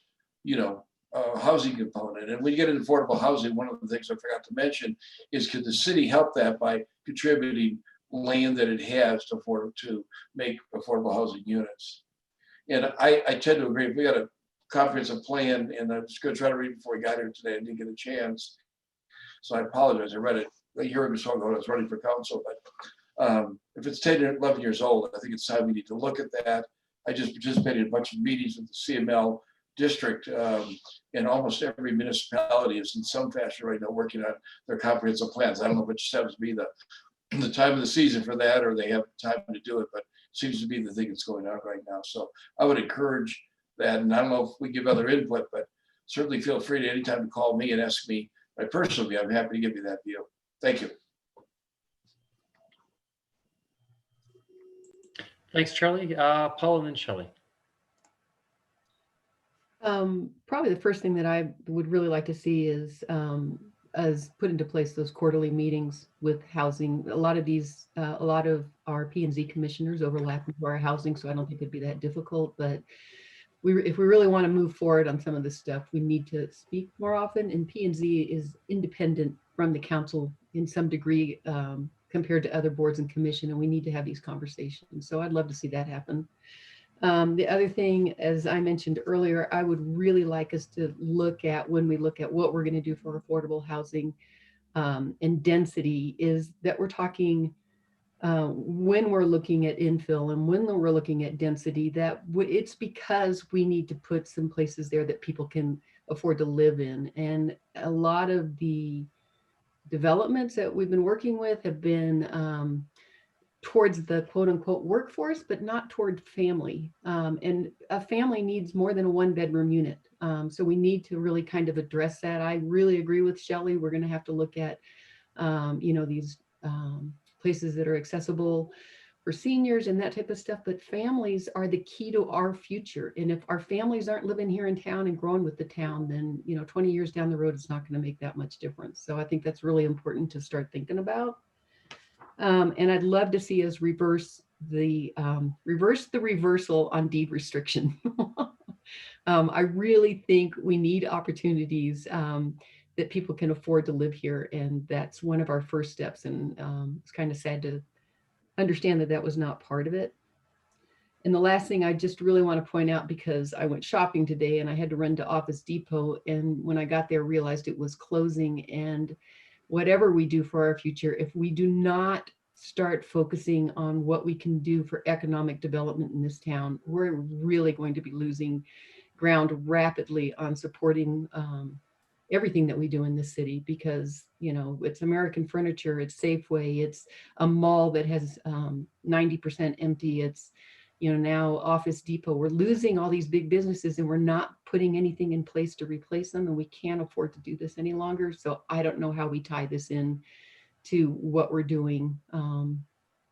housing component. And when you get into affordable housing, one of the things I forgot to mention is, could the city help that by contributing land that it has to make affordable housing units? And I tend to agree. We got a comprehensive plan, and I was going to try to read it before I got here today. I didn't get a chance, so I apologize. I read it a year or so ago when I was running for council. But if it's 10 or 11 years old, I think it's time we need to look at that. I just participated in a bunch of meetings with the CML district, and almost every municipality is in some fashion right now working on their comprehensive plans. I don't know if it just happens to be the time of the season for that, or they have time to do it, but it seems to be the thing that's going on right now. So I would encourage that, and I don't know if we give other input, but certainly feel free to anytime to call me and ask me my personal view. I'm happy to give you that view. Thank you. Thanks, Charlie. Paul and then Shelley. Probably the first thing that I would really like to see is put into place those quarterly meetings with housing. A lot of our P&Z commissioners overlap into our housing, so I don't think it'd be that difficult. But if we really want to move forward on some of this stuff, we need to speak more often. And P&Z is independent from the council in some degree compared to other boards and commission, and we need to have these conversations. So I'd love to see that happen. The other thing, as I mentioned earlier, I would really like us to look at, when we look at what we're going to do for affordable housing and density, is that we're talking when we're looking at infill and when we're looking at density, that it's because we need to put some places there that people can afford to live in. And a lot of the developments that we've been working with have been towards the quote unquote workforce, but not toward family. And a family needs more than a 1-bedroom unit. So we need to really kind of address that. I really agree with Shelley. We're going to have to look at, these places that are accessible for seniors and that type of stuff. But families are the key to our future. And if our families aren't living here in town and growing with the town, then 20 years down the road, it's not going to make that much difference. So I think that's really important to start thinking about. And I'd love to see us reverse the reversal on deed restriction. I really think we need opportunities that people can afford to live here, and that's one of our first steps. And it's kind of sad to understand that that was not part of it. And the last thing I just really want to point out, because I went shopping today and I had to run to Office Depot, and when I got there, realized it was closing. And whatever we do for our future, if we do not start focusing on what we can do for economic development in this town, we're really going to be losing ground rapidly on supporting everything that we do in this city, because it's American Furniture, it's Safeway, it's a mall that has 90% empty, it's now Office Depot. We're losing all these big businesses and we're not putting anything in place to replace them, and we can't afford to do this any longer. So I don't know how we tie this in to what we're doing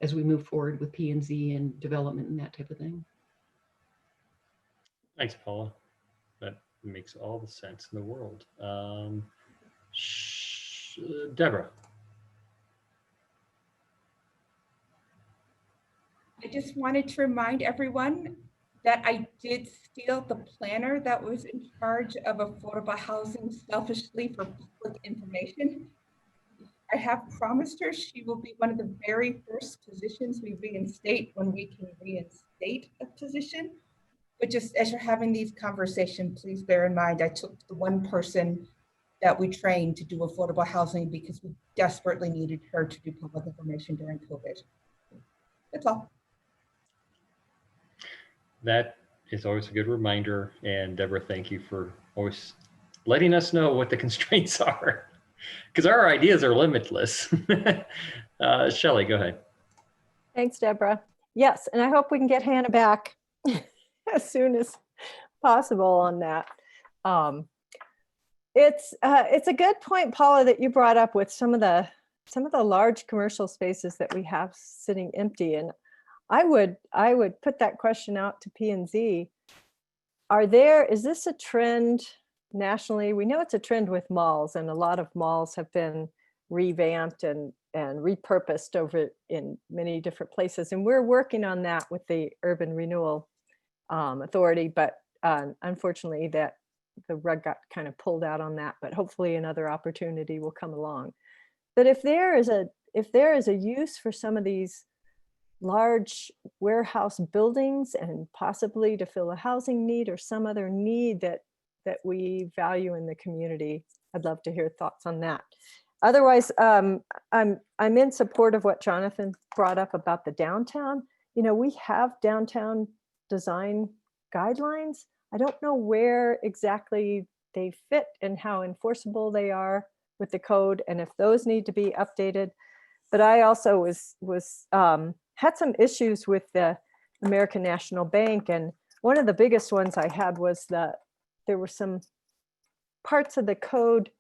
as we move forward with P&Z and development and that type of thing. Thanks, Paula. That makes all the sense in the world. Deborah. I just wanted to remind everyone that I did steal the planner that was in charge of affordable housing selfishly for public information. I have promised her she will be one of the very first positions we reinstate when we can reinstate a position. But just as you're having these conversations, please bear in mind, I took the one person that we trained to do affordable housing because we desperately needed her to do public information during COVID. That's all. That is always a good reminder. And Deborah, thank you for always letting us know what the constraints are, because our ideas are limitless. Shelley, go ahead. Thanks, Deborah. Yes, and I hope we can get Hannah back as soon as possible on that. It's a good point, Paula, that you brought up with some of the large commercial spaces that we have sitting empty. And I would put that question out to P&Z. Is this a trend nationally? We know it's a trend with malls, and a lot of malls have been revamped and repurposed over in many different places. And we're working on that with the Urban Renewal Authority, but unfortunately the rug got kind of pulled out on that, but hopefully another opportunity will come along. But if there is a use for some of these large warehouse buildings and possibly to fill a housing need or some other need that we value in the community, I'd love to hear thoughts on that. Otherwise, I'm in support of what Jonathan brought up about the downtown. You know, we have downtown design guidelines. I don't know where exactly they fit and how enforceable they are with the code, and if those need to be updated. But I also had some issues with the American National Bank, and one of the biggest ones I had was that there were some parts of the code,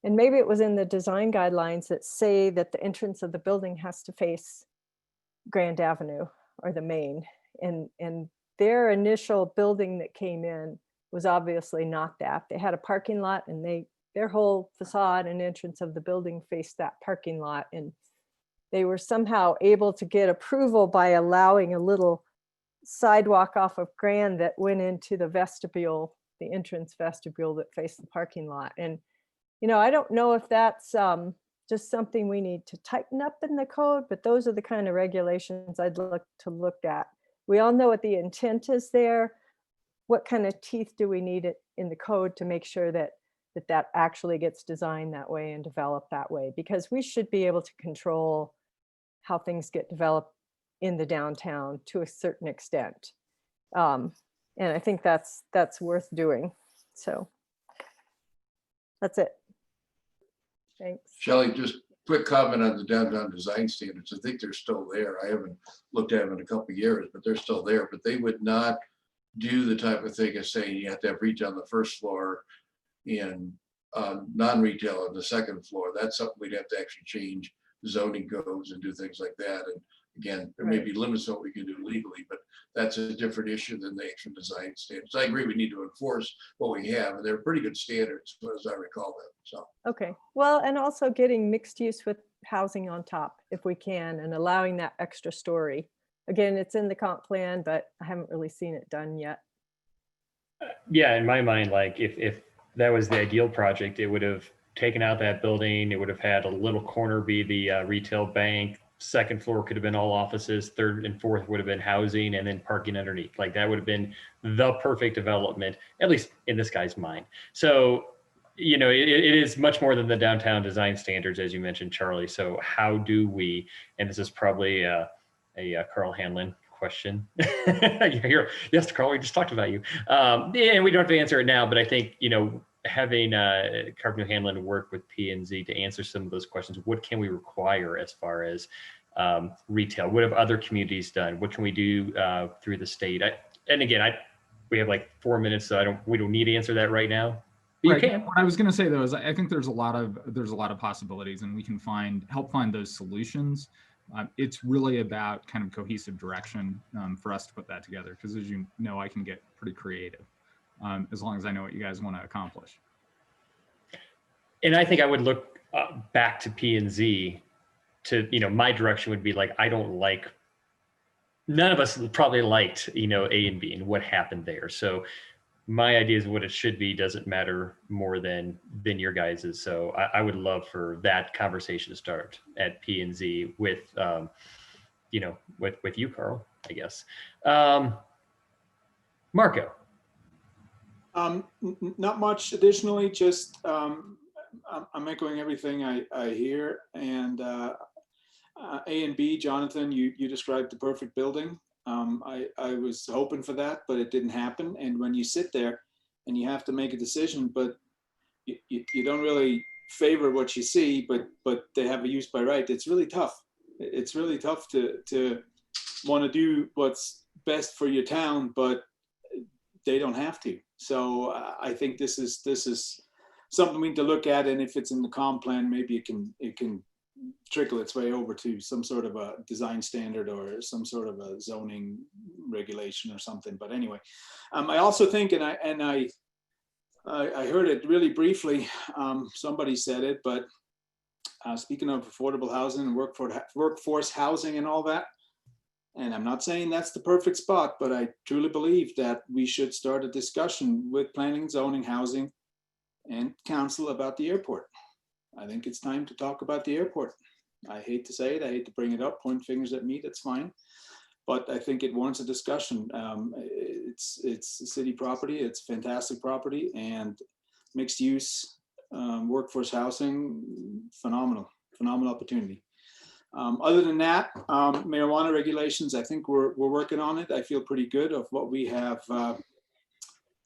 and maybe it was in the design guidelines, that say that the entrance of the building has to face Grand Avenue or the main, and their initial building that came in was obviously not that. They had a parking lot, and their whole facade and entrance of the building faced that parking lot, and they were somehow able to get approval by allowing a little sidewalk off of Grand that went into the vestibule, the entrance vestibule that faced the parking lot. And, you know, I don't know if that's just something we need to tighten up in the code, but those are the kind of regulations I'd look at. We all know what the intent is there. What kind of teeth do we need it in the code to make sure that actually gets designed that way and developed that way? Because we should be able to control how things get developed in the downtown to a certain extent. And I think that's worth doing. So that's it. Thanks. Shelley, just quick comment on the downtown design standards. I think they're still there. I haven't looked at them in a couple of years, but they're still there. But they would not do the type of thing as saying you have to have retail on the first floor and non-retail on the second floor. That's something we'd have to actually change zoning codes and do things like that. And again, there may be limits to what we can do legally, but that's a different issue than the actual design standards. I agree we need to enforce what we have, and they're pretty good standards as I recall them. So okay, well, and also getting mixed use with housing on top if we can, and allowing that extra story. Again, it's in the comp plan, but I haven't really seen it done yet. Yeah, in my mind, like if that was the ideal project, it would have taken out that building. It would have had a little corner be the retail bank. Second floor could have been all offices. Third and fourth would have been housing, and then parking underneath. Like that would have been the perfect development, at least in this guy's mind. So, you know, it is much more than the downtown design standards, as you mentioned, Charlie. So how do we, and this is probably a Carl Hanlon question. Yes, Carl, we just talked about you. And we don't have to answer it now, but I think, you know, having Carpenter Hanlon work with P&Z to answer some of those questions. What can we require as far as retail? What have other communities done? What can we do through the state? We have like 4 minutes, so we don't need to answer that right now. But you can. What I was going to say though is I think there's a lot of possibilities, and we can help find those solutions. It's really about kind of cohesive direction for us to put that together, because as you know, I can get pretty creative. As long as I know what you guys want to accomplish. And I think I would look back to P&Z to, you know, my direction would be like, none of us probably liked, you know, A and B and what happened there. So my idea is what it should be doesn't matter more than your guys's. So I would love for that conversation to start at P&Z with, you know, with you, Carl, I guess. Marco. Not much additionally, just I'm echoing everything I hear. And A and B, Jonathan, you described the perfect building. I was hoping for that, but it didn't happen. And when you sit there and you have to make a decision, but you don't really favor what you see, but they have a use by right, it's really tough. It's really tough to want to do what's best for your town, but they don't have to. So I think this is something we need to look at, and if it's in the comp plan, maybe it can trickle its way over to some sort of a design standard or some sort of a zoning regulation or something. But anyway, I also think, and I heard it really briefly. Somebody said it, but speaking of affordable housing and workforce housing and all that, And I'm not saying that's the perfect spot, but I truly believe that we should start a discussion with planning and zoning, housing, and council about the airport. I think it's time to talk about the airport. I hate to say it, I hate to bring it up, point fingers at me, that's fine. But I think it warrants a discussion. It's a city property, it's fantastic property, and mixed use, workforce housing, phenomenal opportunity. Other than that, marijuana regulations, I think we're working on it. I feel pretty good of what we have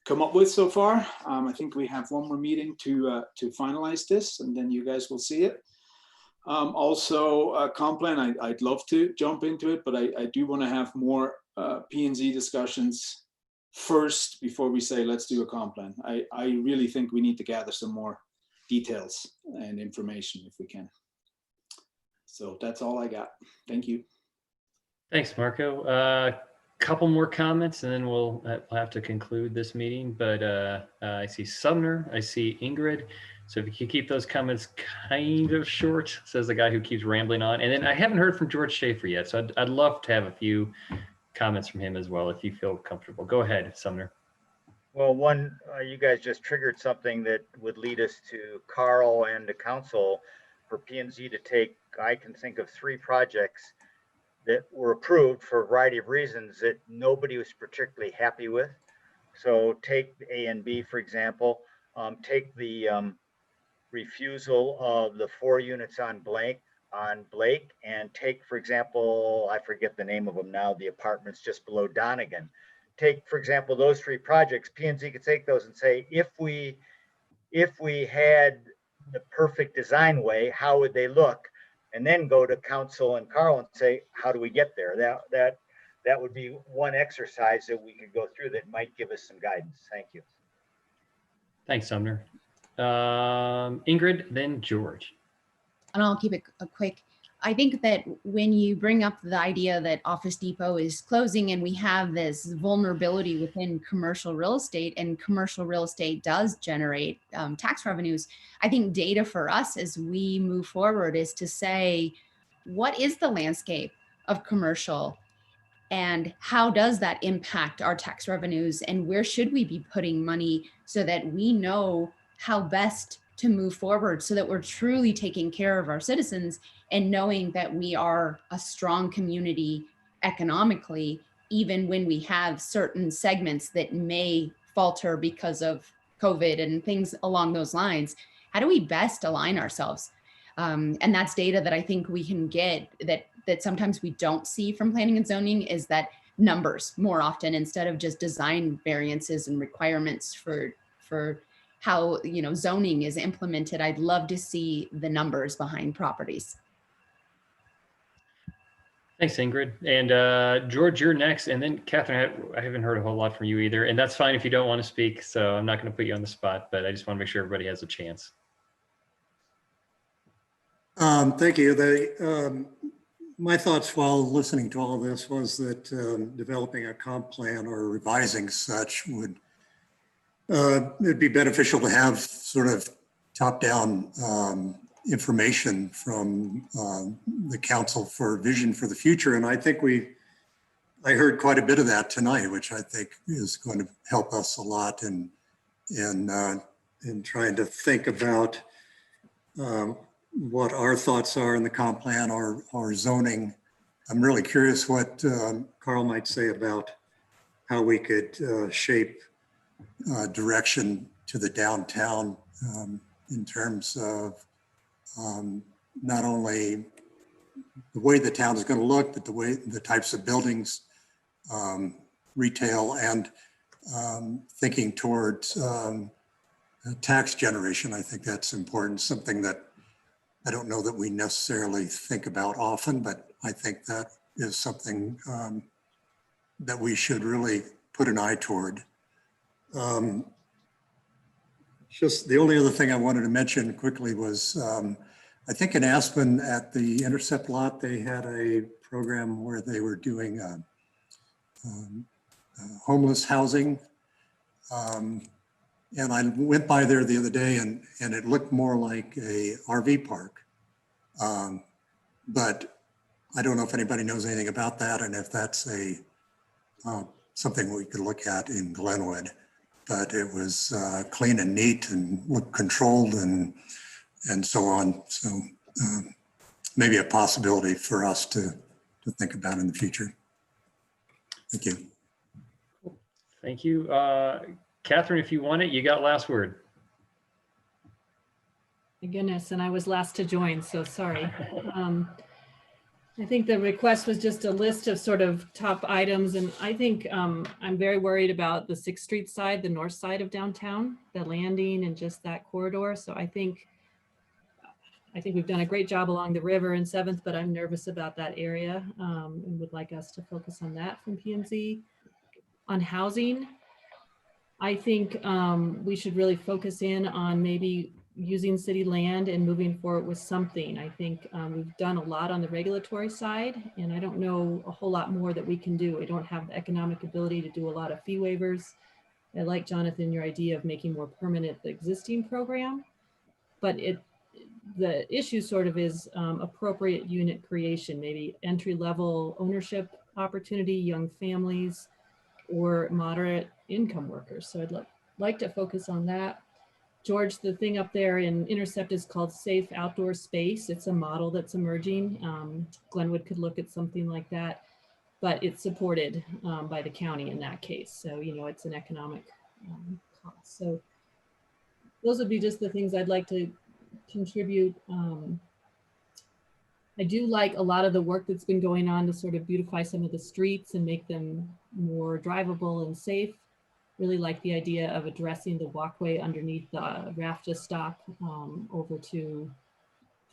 come up with so far. I think we have one more meeting to finalize this, and then you guys will see it. Also, comp plan, I'd love to jump into it, but I do want to have more P&Z discussions first before we say, let's do a comp plan. I really think we need to gather some more details and information if we can. So that's all I got. Thank you. Thanks, Marco. Couple more comments and then we'll have to conclude this meeting. But I see Sumner, I see Ingrid. So if you could keep those comments kind of short, says the guy who keeps rambling on. And then I haven't heard from George Schaefer yet. So I'd love to have a few comments from him as well, if you feel comfortable. Go ahead, Sumner. Well, one, you guys just triggered something that would lead us to Carl and the council for P&Z to take, I can think of 3 projects that were approved for a variety of reasons that nobody was particularly happy with. So take A and B, for example, take the refusal of the 4 units on Blake, and take, for example, I forget the name of them now, the apartments just below Donegan. Take, for example, those 3 projects, P&Z could take those and say, if we had the perfect design way, how would they look? And then go to council and Carl and say, how do we get there? That would be one exercise that we could go through that might give us some guidance. Thank you. Thanks, Sumner. Ingrid, then George. And I'll keep it quick. I think that when you bring up the idea that Office Depot is closing and we have this vulnerability within commercial real estate, and commercial real estate does generate tax revenues, I think data for us as we move forward is to say, what is the landscape of commercial and how does that impact our tax revenues, and where should we be putting money so that we know how best to move forward so that we're truly taking care of our citizens and knowing that we are a strong community economically, even when we have certain segments that may falter because of COVID and things along those lines. How do we best align ourselves? And that's data that I think we can get that sometimes we don't see from planning and zoning, is that numbers more often instead of just design variances and requirements for how, you know, zoning is implemented. I'd love to see the numbers behind properties. Thanks, Ingrid. And George, you're next. And then Catherine, I haven't heard a whole lot from you either. And that's fine if you don't want to speak. So I'm not going to put you on the spot, but I just want to make sure everybody has a chance. Thank you. My thoughts while listening to all of this was that developing a comp plan or revising such would it'd be beneficial to have sort of top-down information from the Council for Vision for the Future. And I think I heard quite a bit of that tonight, which I think is going to help us a lot in trying to think about what our thoughts are in the comp plan or zoning. I'm really curious what Carl might say about how we could shape direction to the downtown in terms of not only the way the town is going to look, but the types of buildings, retail, and thinking towards tax generation. I think that's important, something that I don't know that we necessarily think about often, but I think that is something that we should really put an eye toward. Just the only other thing I wanted to mention quickly was, I think in Aspen at the Intercept lot, they had a program where they were doing homeless housing. And I went by there the other day and it looked more like a RV park. But I don't know if anybody knows anything about that and if that's something we could look at in Glenwood. But it was clean and neat and looked controlled and so on. So maybe a possibility for us to think about in the future. Thank you. Thank you. Catherine, if you want it, you got last word. My goodness, and I was last to join, so sorry. I think the request was just a list of sort of top items, and I think I'm very worried about the 6th Street side, the north side of downtown, the landing and just that corridor. So I think we've done a great job along the river in 7th, but I'm nervous about that area and would like us to focus on that from P&Z. On housing, I think we should really focus in on maybe using city land and moving forward with something. I think we've done a lot on the regulatory side, and I don't know a whole lot more that we can do. We don't have the economic ability to do a lot of fee waivers. I like, Jonathan, your idea of making more permanent the existing program, but the issue sort of is appropriate unit creation, maybe entry-level ownership opportunity, young families, or moderate income workers. So I'd like to focus on that. George, the thing up there in Intercept is called Safe Outdoor Space. It's a model that's emerging. Glenwood could look at something like that, but it's supported by the county in that case. So, you know, it's an economic cost. So those would be just the things I'd like to contribute. I do like a lot of the work that's been going on to sort of beautify some of the streets and make them more drivable and safe. Really like the idea of addressing the walkway underneath the RAFTA stop over to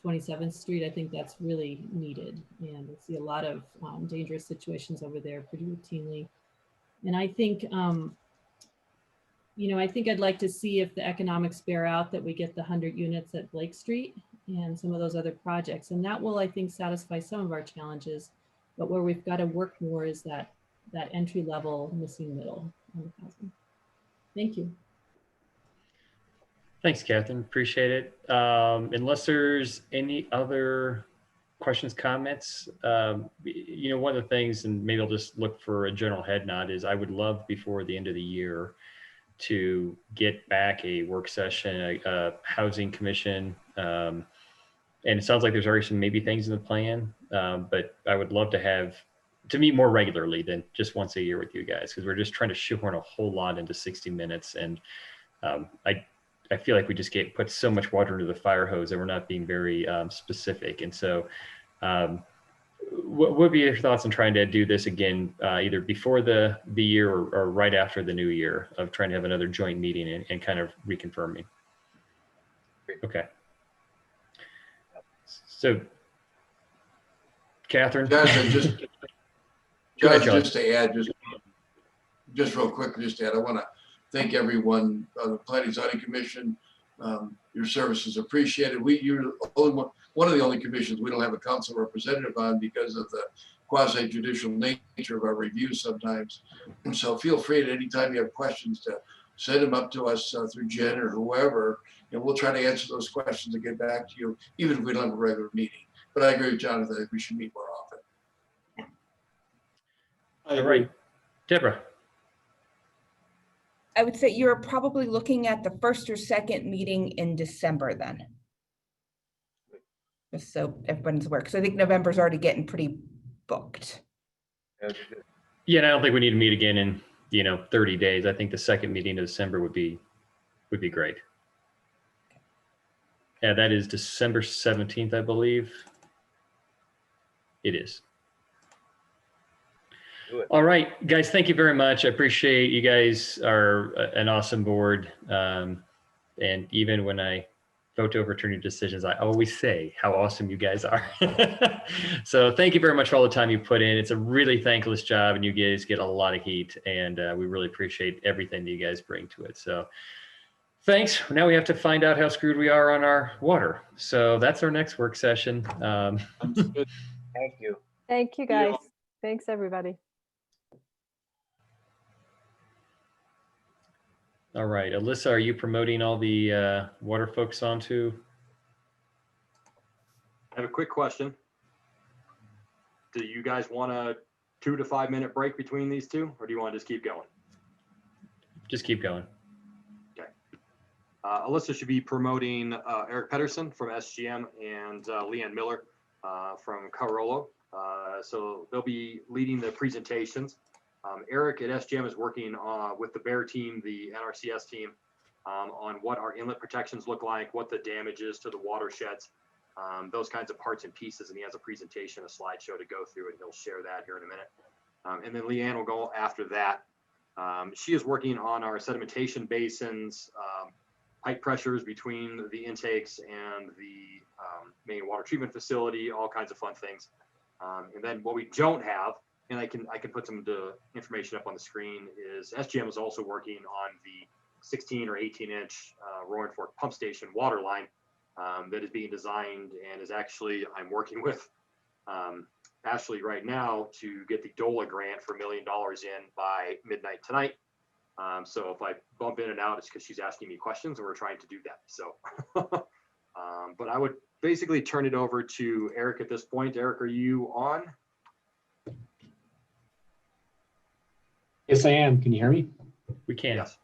27th Street. I think that's really needed. And I see a lot of dangerous situations over there pretty routinely. And I think, you know, I think I'd like to see if the economics bear out that we get the 100 units at Blake Street and some of those other projects. And that will, I think, satisfy some of our challenges. But where we've got to work more is that entry level missing middle. Thank you. Thanks, Catherine. Appreciate it. Unless there's any other questions, comments, you know, one of the things, and maybe I'll just look for a general head nod, is I would love before the end of the year to get back a work session, a housing commission. And it sounds like there's already some maybe things in the plan, but I would love to meet more regularly than just once a year with you guys, because we're just trying to shoehorn a whole lot into 60 minutes. And I feel like we just put so much water into the fire hose and we're not being very specific. And so what would be your thoughts on trying to do this again, either before the year or right after the new year, of trying to have another joint meeting and kind of reconfirming? Okay. So, Catherine? Just to add, just real quick, I want to thank everyone, the Planning Zoning Commission. Your service is appreciated. You're one of the only commissions we don't have a council representative on because of the quasi-judicial nature of our reviews sometimes. And so feel free at any time you have questions to send them up to us through Jen or whoever, and we'll try to answer those questions and get back to you, even if we don't have a regular meeting. But I agree with Jonathan, I think we should meet more often. All right, Deborah. I would say you're probably looking at the first or second meeting in December then. Just so everyone's aware, because I think November's already getting pretty booked. Yeah, and I don't think we need to meet again in 30 days. I think the second meeting in December would be great. Yeah, that is December 17th, I believe. It is. All right, guys, thank you very much. I appreciate you guys are an awesome board. And even when I vote to overturn your decisions, I always say how awesome you guys are. So thank you very much for all the time you put in. It's a really thankless job and you guys get a lot of heat, and we really appreciate everything that you guys bring to it. So thanks. Now we have to find out how screwed we are on our water. So that's our next work session. Thank you. Thank you, guys. Thanks, everybody. All right, Alyssa, are you promoting all the water folks onto? I have a quick question. do you guys want a 2 to 5 minute break between these two, or do you want to just keep going? Just keep going. Okay. Alyssa should be promoting Eric Pedersen from SGM and Leanne Miller from Carollo. So they'll be leading the presentations. Eric at SGM is working with the BEAR team, the NRCS team, on what our inlet protections look like, what the damage is to the watersheds, those kinds of parts and pieces. And he has a presentation, a slideshow to go through, and he'll share that here in a minute. And then Leanne will go after that. She is working on our sedimentation basins, pipe pressures between the intakes and the main water treatment facility, all kinds of fun things. And then what we don't have, and I can put some of the information up on the screen, is SGM is also working on the 16 or 18 inch Roaring Fork pump station water line that is being designed, and is actually, I'm working with Ashley right now to get the DOLA grant for $1 million in by midnight tonight. So if I bump in and out, it's because she's asking me questions and we're trying to do that. So, but I would basically turn it over to Eric at this point. Eric, are you on? Yes, I am. Can you hear me? We can. Yes.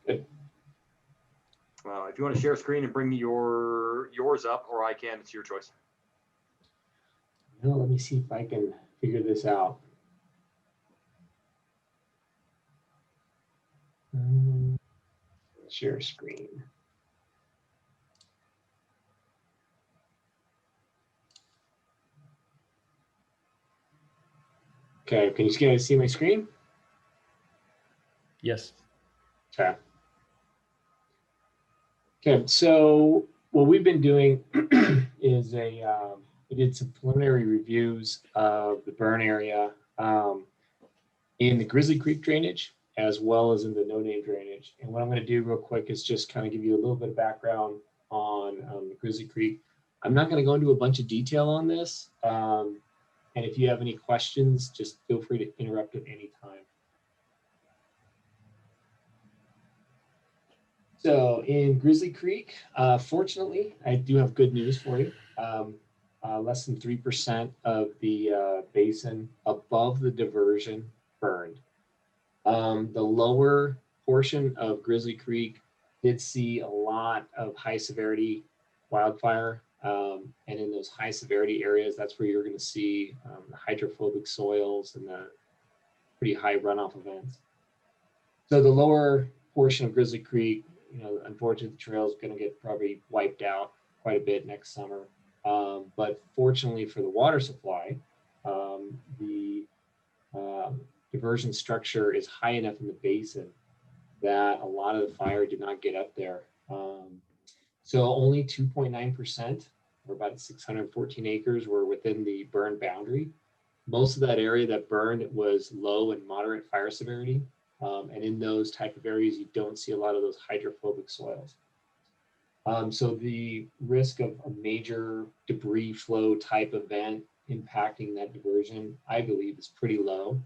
Good. If you want to share a screen and bring yours up, or I can, it's your choice. No, let me see if I can figure this out. Share screen. Okay, can you guys see my screen? Yes. Okay. Okay, so what we've been doing is we did some preliminary reviews of the burn area in the Grizzly Creek drainage, as well as in the no-name drainage. And what I'm going to do real quick is just kind of give you a little bit of background on the Grizzly Creek. I'm not going to go into a bunch of detail on this. And if you have any questions, just feel free to interrupt at any time. So in Grizzly Creek, fortunately, I do have good news for you. Less than 3% of the basin above the diversion burned. The lower portion of Grizzly Creek did see a lot of high severity wildfire. And in those high severity areas, that's where you're going to see the hydrophobic soils and the pretty high runoff events. So the lower portion of Grizzly Creek, unfortunately, the trail is going to get probably wiped out quite a bit next summer. But fortunately for the water supply, the diversion structure is high enough in the basin that a lot of the fire did not get up there. So only 2.9%, or about 614 acres, were within the burn boundary. Most of that area that burned was low and moderate fire severity. And in those type of areas, you don't see a lot of those hydrophobic soils. So the risk of a major debris flow type event impacting that diversion, I believe, is pretty low.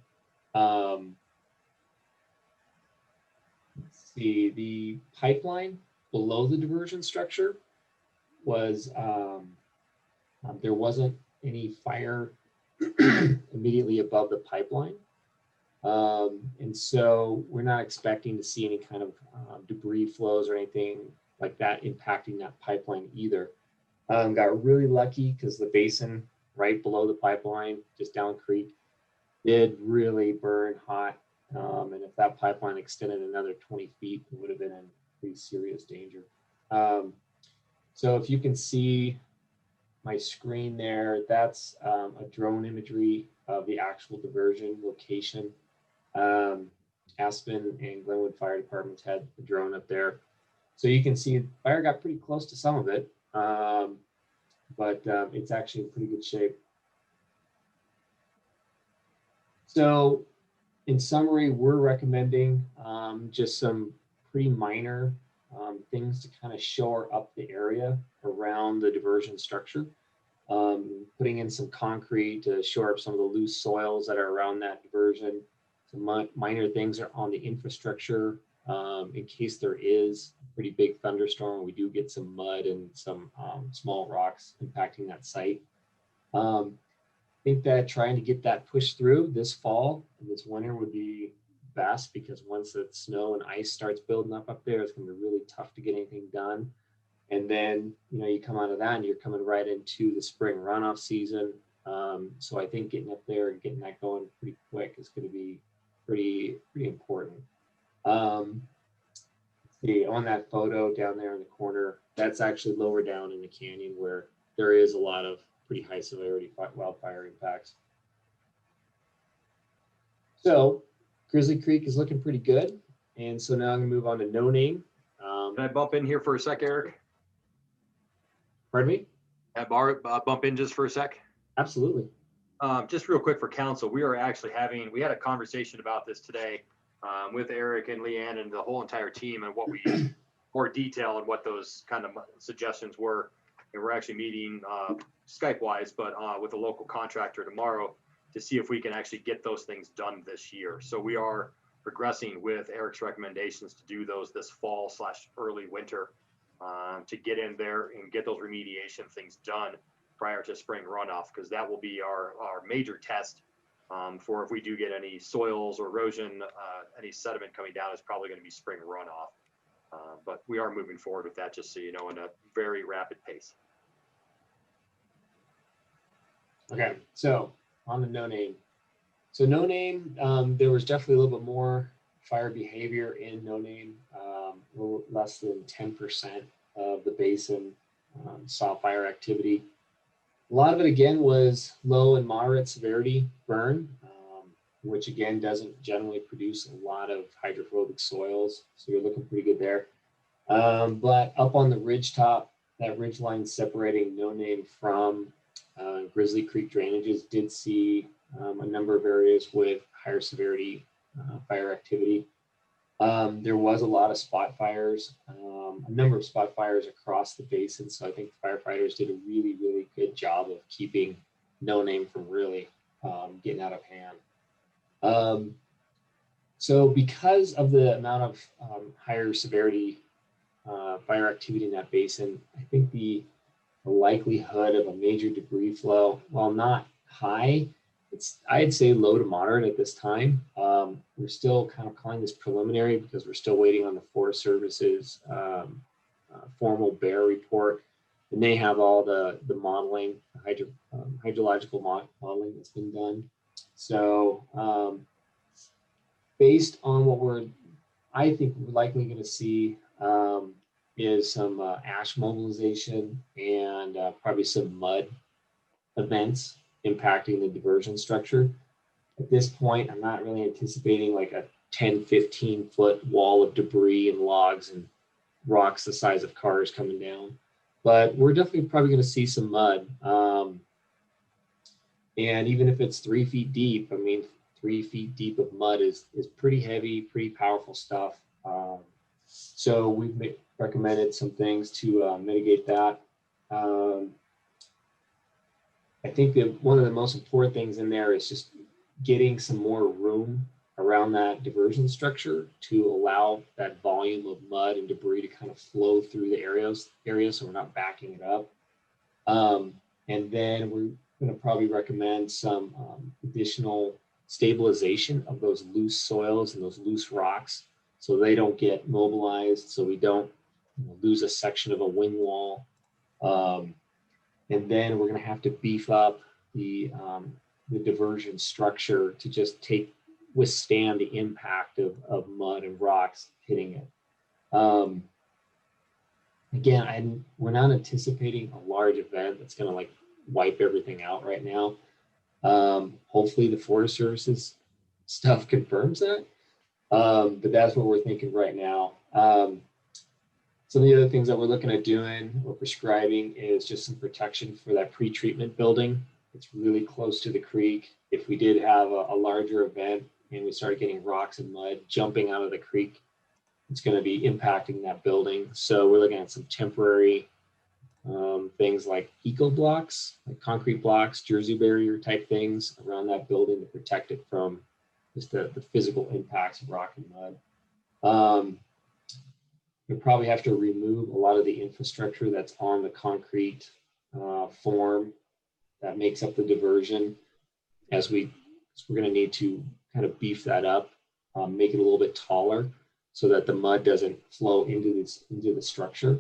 Let's see, the pipeline below the diversion structure was, there wasn't any fire immediately above the pipeline. And so we're not expecting to see any kind of debris flows or anything like that impacting that pipeline either. Got really lucky because the basin right below the pipeline, just down creek, did really burn hot. And if that pipeline extended another 20 feet, it would have been in pretty serious danger. So if you can see my screen there, that's a drone imagery of the actual diversion location. Aspen and Glenwood fire departments had the drone up there. So you can see fire got pretty close to some of it, but it's actually in pretty good shape. So in summary, we're recommending just some pretty minor things to kind of shore up the area around the diversion structure. Putting in some concrete to shore up some of the loose soils that are around that diversion. Some minor things are on the infrastructure in case there is a pretty big thunderstorm. We do get some mud and some small rocks impacting that site. think that trying to get that pushed through this fall and this winter would be best, because once the snow and ice starts building up there, it's going to be really tough to get anything done. And then, you know, you come out of that and you're coming right into the spring runoff season. So I think getting up there and getting that going pretty quick is going to be pretty important. See, on that photo down there in the corner, that's actually lower down in the canyon where there is a lot of pretty high severity wildfire impacts. So Grizzly Creek is looking pretty good. And so now I'm gonna move on to No Name. Can I bump in here for a sec, Eric? Pardon me? Can I bump in just for a sec? Absolutely. Just real quick for council, we had a conversation about this today with Eric and Leanne and the whole entire team, and what we, more detail on what those kind of suggestions were. And we're actually meeting Skype wise, but with a local contractor tomorrow to see if we can actually get those things done this year. So we are progressing with Eric's recommendations to do those this fall / early winter to get in there and get those remediation things done prior to spring runoff, because that will be our major test for if we do get any soils or erosion, any sediment coming down, is probably going to be spring runoff. But we are moving forward with that, just so you know, in a very rapid pace. Okay, so on the No Name. So No Name, there was definitely a little bit more fire behavior in No Name. A little less than 10% of the basin saw fire activity. A lot of it, again, was low and moderate severity burn, which again doesn't generally produce a lot of hydrophobic soils. So you're looking pretty good there. But up on the ridge top, that ridge line separating No Name from Grizzly Creek drainages did see a number of areas with higher severity fire activity. There was a lot of spot fires, a number of spot fires across the basin. So I think firefighters did a really, really good job of keeping No Name from really getting out of hand. So because of the amount of higher severity fire activity in that basin, I think the likelihood of a major debris flow, while not high, I'd say low to moderate at this time. We're still kind of calling this preliminary because we're still waiting on the Forest Service's formal bear report, and they have all the modeling, hydrological modeling that's been done. So based on what I think we're likely going to see is some ash mobilization and probably some mud events impacting the diversion structure. At this point, I'm not really anticipating like a 10, 15 foot wall of debris and logs and rocks the size of cars coming down, but we're definitely probably going to see some mud. And even if it's 3 feet deep, I mean, 3 feet deep of mud is pretty heavy, pretty powerful stuff. So we've recommended some things to mitigate that. I think that one of the most important things in there is just getting some more room around that diversion structure to allow that volume of mud and debris to kind of flow through the area so we're not backing it up. And then we're going to probably recommend some additional stabilization of those loose soils and those loose rocks so they don't get mobilized, so we don't lose a section of a wing wall. And then we're going to have to beef up the diversion structure to just withstand the impact of mud and rocks hitting it. Again, we're not anticipating a large event that's going to like wipe everything out right now. Hopefully the Forest Service's stuff confirms that, but that's what we're thinking right now. Some of the other things that we're looking at doing or prescribing is just some protection for that pre-treatment building. It's really close to the creek. If we did have a larger event and we started getting rocks and mud jumping out of the creek, it's going to be impacting that building. So we're looking at some temporary things like eco blocks, like concrete blocks, Jersey barrier type things around that building to protect it from just the physical impacts of rock and mud. You probably have to remove a lot of the infrastructure that's on the concrete form that makes up the diversion. as we're going to need to kind of beef that up, make it a little bit taller so that the mud doesn't flow into the structure.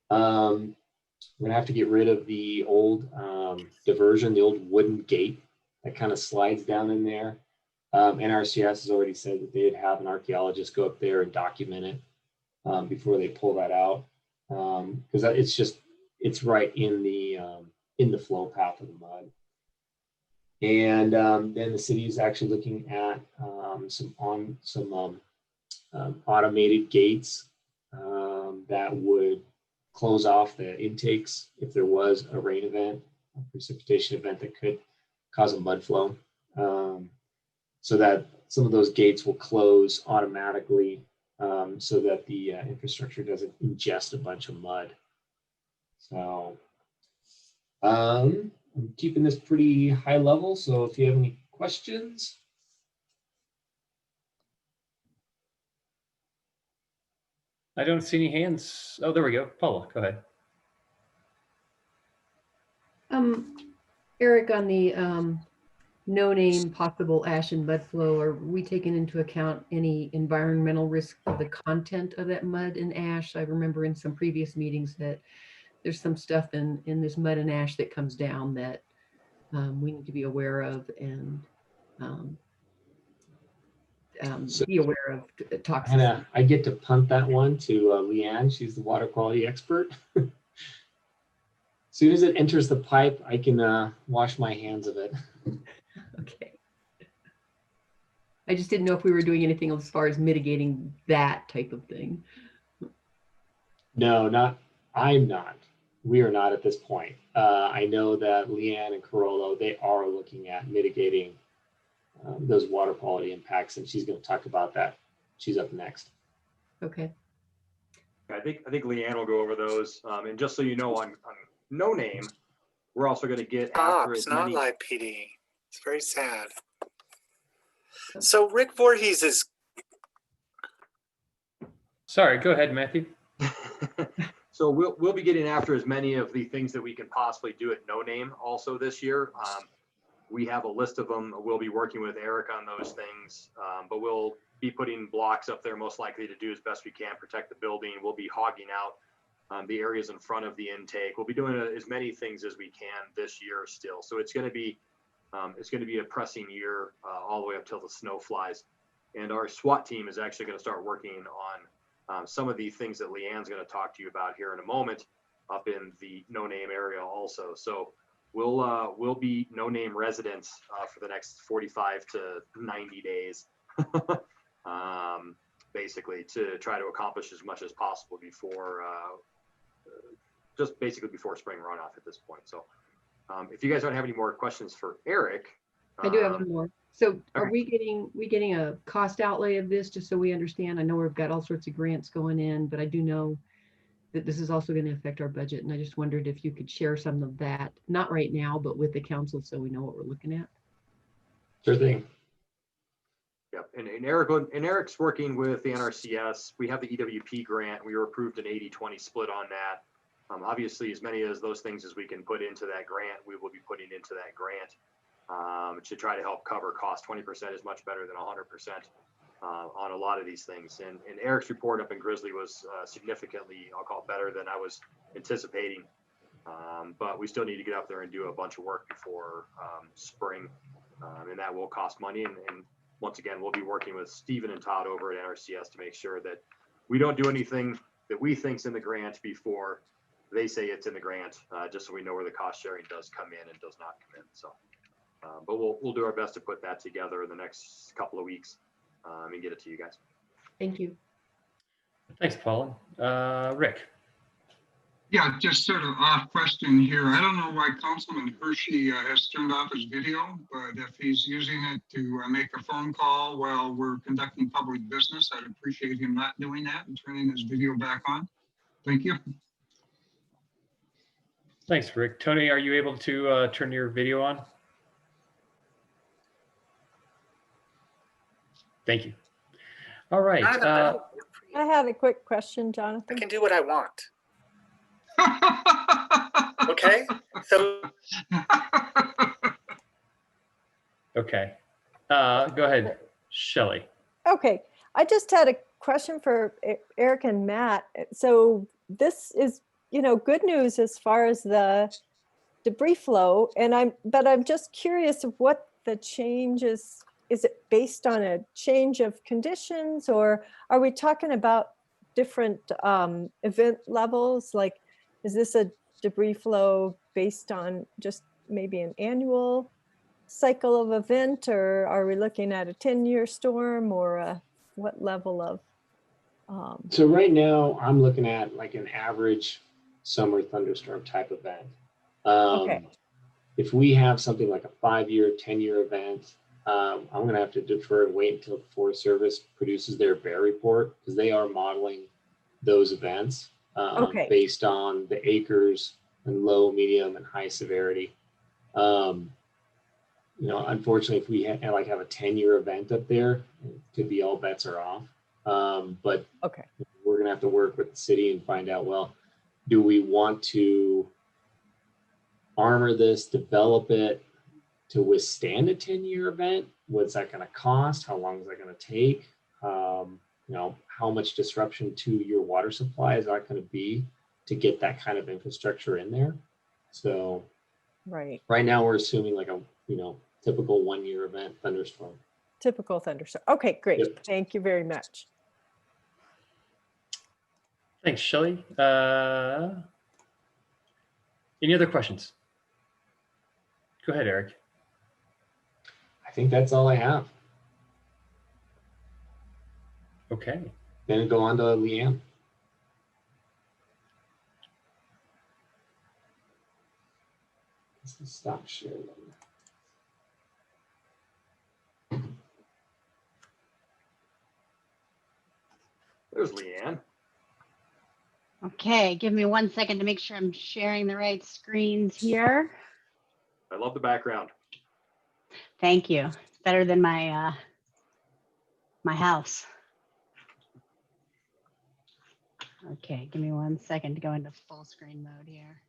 We're going to have to get rid of the old diversion, the old wooden gate that kind of slides down in there. NRCS has already said that they'd have an archaeologist go up there and document it before they pull that out, because it's right in the flow path of the mud. And then the city is actually looking at some automated gates that would close off the intakes if there was a rain event, a precipitation event that could cause a mud flow, so that some of those gates will close automatically so that the infrastructure doesn't ingest a bunch of mud. So I'm keeping this pretty high level, so if you have any questions. I don't see any hands. Oh, there we go. Paula, go ahead. Eric, on the no name possible ash and mud flow, are we taking into account any environmental risk of the content of that mud and ash? I remember in some previous meetings that there's some stuff in this mud and ash that comes down that we need to be aware of and be aware of toxicity. I get to punt that one to Leanne. She's the water quality expert. As soon as it enters the pipe, I can wash my hands of it. Okay. I just didn't know if we were doing anything as far as mitigating that type of thing. No, I'm not. We are not at this point. I know that Leanne and Carollo, they are looking at mitigating those water quality impacts, and she's going to talk about that. She's up next. Okay. I think Leanne will go over those. And just so you know, on No Name, we're also going to get after It's as not many. live PD. It's very sad. So Rick Voorhees is. Sorry, go ahead, Matthew. So we'll be getting after as many of the things that we can possibly do at No Name also this year. We have a list of them. We'll be working with Eric on those things, but we'll be putting blocks up there most likely to do as best we can, protect the building. We'll be hogging out the areas in front of the intake. We'll be doing as many things as we can this year still. So it's going to be a pressing year all the way up till the snow flies. And our SWAT team is actually going to start working on some of the things that Leanne's going to talk to you about here in a moment up in the No Name area also. So we'll be No Name residents for the next 45 to 90 days, basically, to try to accomplish as much as possible before, just basically before spring runoff at this point. So if you guys don't have any more questions for Eric. I do have one more. So are okay. we getting a cost outlay of this, just so we understand? I know we've got all sorts of grants going in, but I do know that this is also going to affect our budget. And I just wondered if you could share some of that, not right now, but with the council, so we know what we're looking at. Sure thing. Yep. And Eric's working with the NRCS. We have the EWP grant. We were approved an 80-20 split on that. Obviously, as many of those things as we can put into that grant, we will be putting into that grant to try to help cover cost. 20% is much better than 100% on a lot of these things. And Eric's report up in Grizzly was significantly, I'll call it, better than I was anticipating. But we still need to get up there and do a bunch of work before spring, and that will cost money. And once again, we'll be working with Stephen and Todd over at NRCS to make sure that we don't do anything that we think's in the grant before they say it's in the grant, just so we know where the cost sharing does come in and does not come in. So, but we'll do our best to put that together in the next couple of weeks and get it to you guys. Thank you. Thanks, Paula. Rick. Yeah, just sort of off question here. I don't know why Councilman Hershey has turned off his video, but if he's using it to make a phone call while we're conducting public business, I'd appreciate him not doing that and turning his video back on. Thank you. Thanks, Rick. Tony, are you able to turn your video on? Thank you. All right. I had a quick question, Jonathan. I can do what I want. Okay, so Okay. Go ahead, Shelley. Okay, I just had a question for Eric and Matt. So this is, good news as far as the debris flow, but I'm just curious of what the change is. Is it based on a change of conditions, or are we talking about different event levels? Like, is this a debris flow based on just maybe an annual cycle of event, or are we looking at a 10-year storm, or what level of? So right now I'm looking at like an average summer thunderstorm type event. Okay. If we have something like a 5-year, 10-year event, I'm going to have to defer and wait until the Forest Service produces their bear report, because they are modeling those events Okay. based on the acres and low, medium, and high severity. Unfortunately, if we have a 10-year event up there, it could be all bets are off. But okay, we're going to have to work with the city and find out, well, do we want to armor this, develop it to withstand a 10-year event? What's that going to cost? How long is that going to take? How much disruption to your water supply is that going to be to get that kind of infrastructure in there? So right now we're assuming like a, typical 1-year event thunderstorm. Typical thunderstorm. Okay, great. Yep. Thank you very much. Thanks, Shelley. Any other questions? Go ahead, Eric. I think that's all I have. Okay. Then go on to Leanne. Let's stop sharing. There's Leanne. Okay, give me 1 second to make sure I'm sharing the right screens here. I love the background. Thank you. It's better than my my house. Okay, give me 1 second to go into full screen mode here.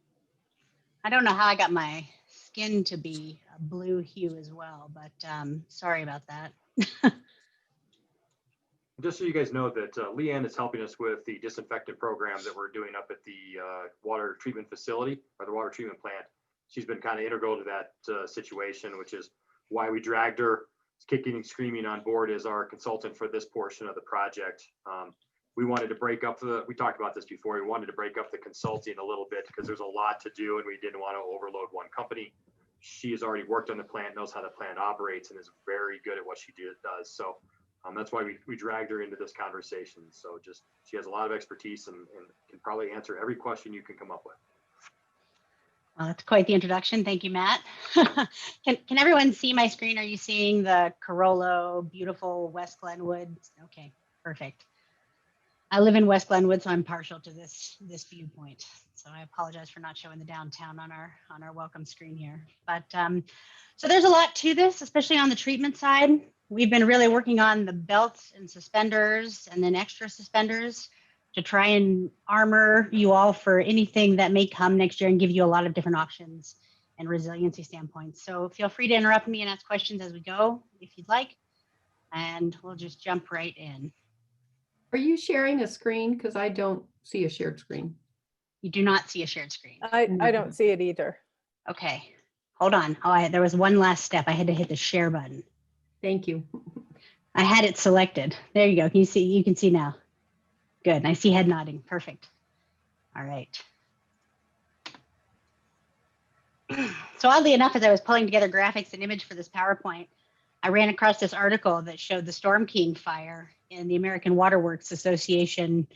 I don't know how I got my skin to be a blue hue as well, but sorry about that. Just so you guys know that Leanne is helping us with the disinfectant program that we're doing up at the water treatment facility, or the water treatment plant. She's been kind of integral to that situation, which is why we dragged her kicking and screaming on board as our consultant for this portion of the project. We wanted to break up we talked about this before, we wanted to break up the consulting a little bit because there's a lot to do and we didn't want to overload one company. She has already worked on the plant, knows how the plant operates, and is very good at what she does. So that's why we dragged her into this conversation. So she has a lot of expertise and can probably answer every question you can come up with. Well, that's quite the introduction. Thank you, Matt. Can everyone see my screen? Are you seeing the Corolla, beautiful West Glenwood? Okay, perfect. I live in West Glenwood, so I'm partial to this viewpoint. So I apologize for not showing the downtown on our welcome screen here. But so there's a lot to this, especially on the treatment side. We've been really working on the belts and suspenders and then extra suspenders to try and armor you all for anything that may come next year and give you a lot of different options and resiliency standpoints. So feel free to interrupt me and ask questions as we go if you'd like, and we'll just jump right in. Are you sharing a screen? Because I don't see a shared screen. You do not see a shared screen. I don't see it either. Okay, hold on. Oh, there was one last step. I had to hit the share button. Thank you. I had it selected. There you go. You can see now. Good. I see head nodding. Perfect. All right. So oddly enough, as I was pulling together graphics and image for this PowerPoint, I ran across this article that showed the Storm King fire in the American Water Works Association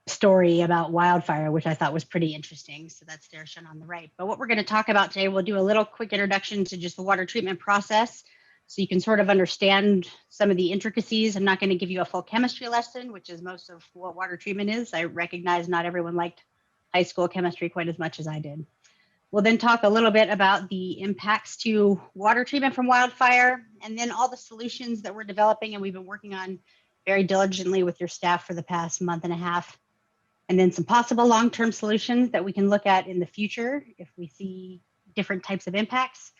story about wildfire, which I thought was pretty interesting. So that's there shown on the right. But what we're going to talk about today, we'll do a little quick introduction to just the water treatment process, so you can sort of understand some of the intricacies. I'm not going to give you a full chemistry lesson, which is most of what water treatment is. I recognize not everyone liked high school chemistry quite as much as I did. We'll then talk a little bit about the impacts to water treatment from wildfire, and then all the solutions that we're developing and we've been working on very diligently with your staff for the past month and a half. And then some possible long-term solutions that we can look at in the future if we see different types of impacts.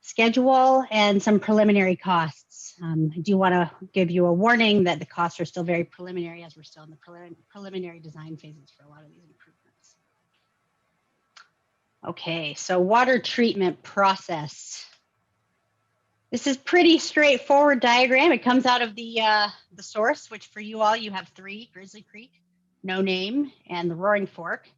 schedule, and some preliminary costs. I do want to give you a warning that the costs are still very preliminary, as we're still in the preliminary design phases for a lot of these improvements. Okay, so water treatment process. This is pretty straightforward diagram. It comes out of the source, which for you all, you have 3, Grizzly Creek, No Name, and the Roaring Fork.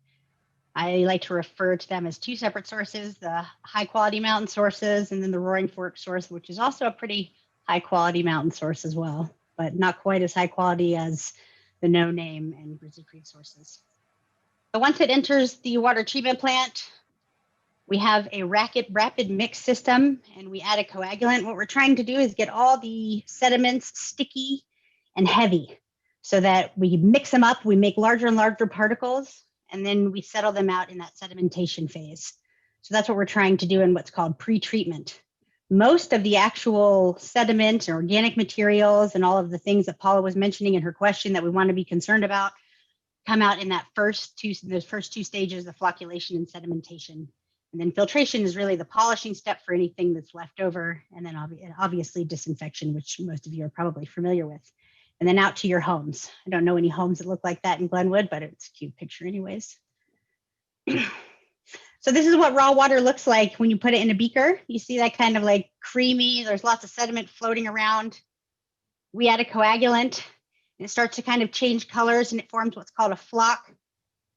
I like to refer to them as 2 separate sources, the high quality mountain sources, and then the Roaring Fork source, which is also a pretty high quality mountain source as well, but not quite as high quality as the No Name and Grizzly Creek sources. So once it enters the water treatment plant, we have a rapid mix system, and we add a coagulant. What we're trying to do is get all the sediments sticky and heavy so that we mix them up, we make larger and larger particles, and then we settle them out in that sedimentation phase. So that's what we're trying to do in what's called pre-treatment. Most of the actual sediment and organic materials and all of the things that Paula was mentioning in her question that we want to be concerned about come out in that those first two stages of flocculation and sedimentation. And then filtration is really the polishing step for anything that's left over, and then obviously disinfection, which most of you are probably familiar with. And then out to your homes. I don't know any homes that look like that in Glenwood, but it's a cute picture anyways. So this is what raw water looks like when you put it in a beaker. You see that kind of like creamy, there's lots of sediment floating around. We add a coagulant, and it starts to kind of change colors, and it forms what's called a flock.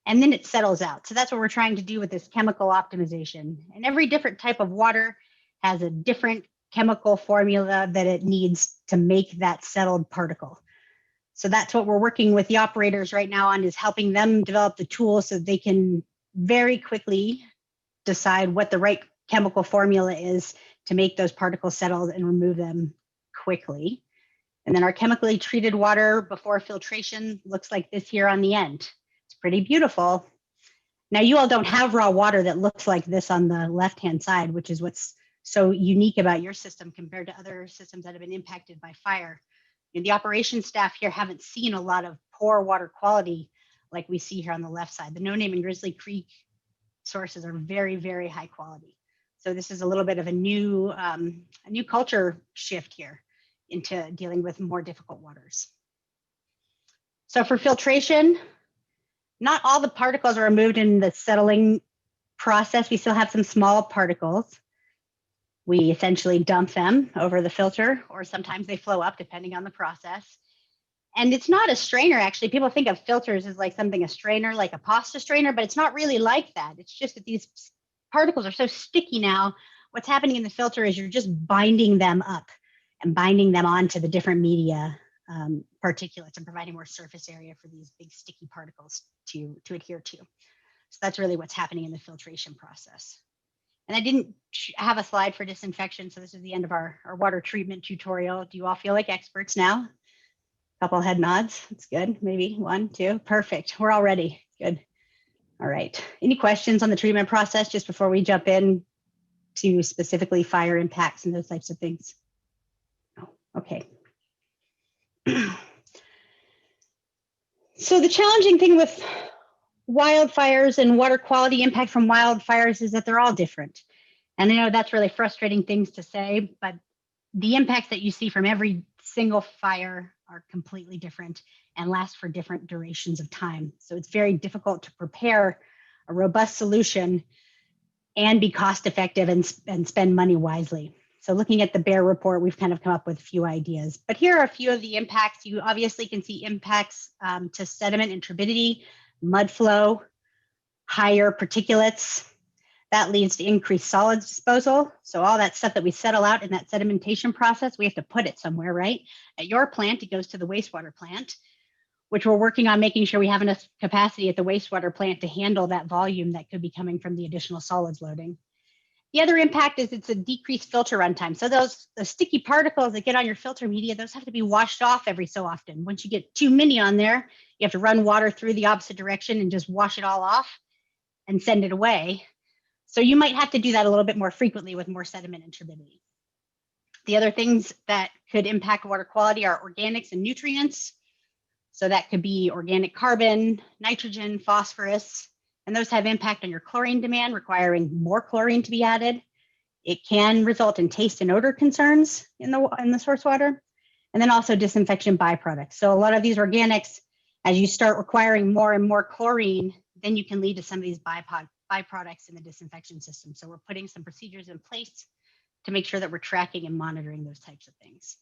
And then it settles out. So that's what we're trying to do with this chemical optimization. And every different type of water has a different chemical formula that it needs to make that settled particle. So that's what we're working with the operators right now on, is helping them develop the tools so they can very quickly decide what the right chemical formula is to make those particles settled and remove them quickly. And then our chemically treated water before filtration looks like this here on the end. It's pretty beautiful. Now, you all don't have raw water that looks like this on the left-hand side, which is what's so unique about your system compared to other systems that have been impacted by fire. And the operations staff here haven't seen a lot of poor water quality like we see here on the left side. The No Name and Grizzly Creek sources are very, very high quality. So this is a little bit of a new culture shift here into dealing with more difficult waters. So for filtration, not all the particles are removed in the settling process. We still have some small particles. We essentially dump them over the filter, or sometimes they flow up depending on the process. And it's not a strainer, actually. People think of filters as like something, a strainer, like a pasta strainer, but it's not really like that. It's just that these particles are so sticky now. What's happening in the filter is you're just binding them up and binding them onto the different media particulates and providing more surface area for these big sticky particles to adhere to. So that's really what's happening in the filtration process. And I didn't have a slide for disinfection, so this is the end of our water treatment tutorial. Do you all feel like experts now? Couple head nods, that's good. Maybe 1, 2, perfect. We're all ready, good. All right, any questions on the treatment process just before we jump in to specifically fire impacts and those types of things? No, okay. So the challenging thing with wildfires and water quality impact from wildfires is that they're all different. And I know that's really frustrating things to say, but the impacts that you see from every single fire are completely different and last for different durations of time. So it's very difficult to prepare a robust solution and be cost effective and spend money wisely. So looking at the BEAR report, we've kind of come up with a few ideas, but here are a few of the impacts. You obviously can see impacts to sediment and turbidity, mud flow, higher particulates. That leads to increased solids disposal. So all that stuff that we settle out in that sedimentation process, we have to put it somewhere, right? At your plant, it goes to the wastewater plant, which we're working on making sure we have enough capacity at the wastewater plant to handle that volume that could be coming from the additional solids loading. The other impact is it's a decreased filter runtime. So those sticky particles that get on your filter media, those have to be washed off every so often. Once you get too many on there, you have to run water through the opposite direction and just wash it all off and send it away. So you might have to do that a little bit more frequently with more sediment and turbidity. The other things that could impact water quality are organics and nutrients. So that could be organic carbon, nitrogen, phosphorus, and those have impact on your chlorine demand, requiring more chlorine to be added. It can result in taste and odor concerns in the source water, and then also disinfection byproducts. So a lot of these organics, as you start requiring more and more chlorine, then you can lead to some of these byproducts in the disinfection system. So we're putting some procedures in place to make sure that we're tracking and monitoring those types of things.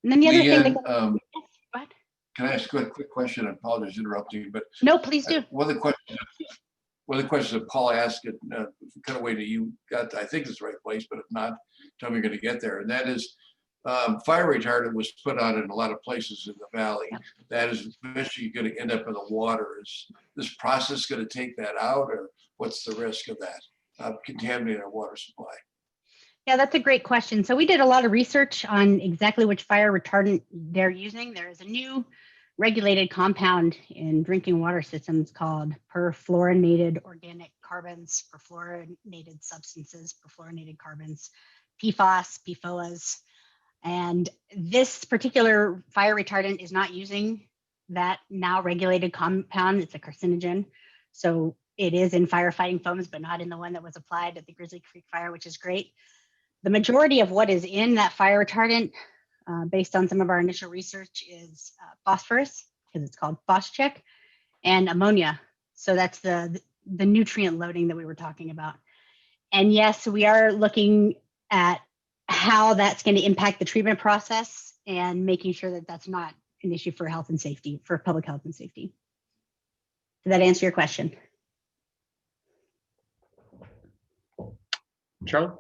And then the other thing that, can I ask a quick question? I apologize for interrupting you, but no, please do. One of the questions that Paul asked, kind of way that you got, I think it's the right place, but if not, tell me you're going to get there. And that is, fire retardant was put on in a lot of places in the valley. Yep. That is eventually going to end up in the water. Is this process going to take that out, or what's the risk of that contaminating our water supply? Yeah, that's a great question. So we did a lot of research on exactly which fire retardant they're using. There is a new regulated compound in drinking water systems called perfluorinated organic carbons, perfluorinated substances, perfluorinated carbons, PFAS, PFOAs. And this particular fire retardant is not using that now regulated compound. It's a carcinogen. So it is in firefighting foams, but not in the one that was applied at the Grizzly Creek fire, which is great. The majority of what is in that fire retardant, based on some of our initial research, is phosphorus, because it's called PhosCheck, and ammonia. So that's the nutrient loading that we were talking about. And yes, we are looking at how that's going to impact the treatment process and making sure that that's not an issue for health and safety, for public health and safety. Did that answer your question? Charlie?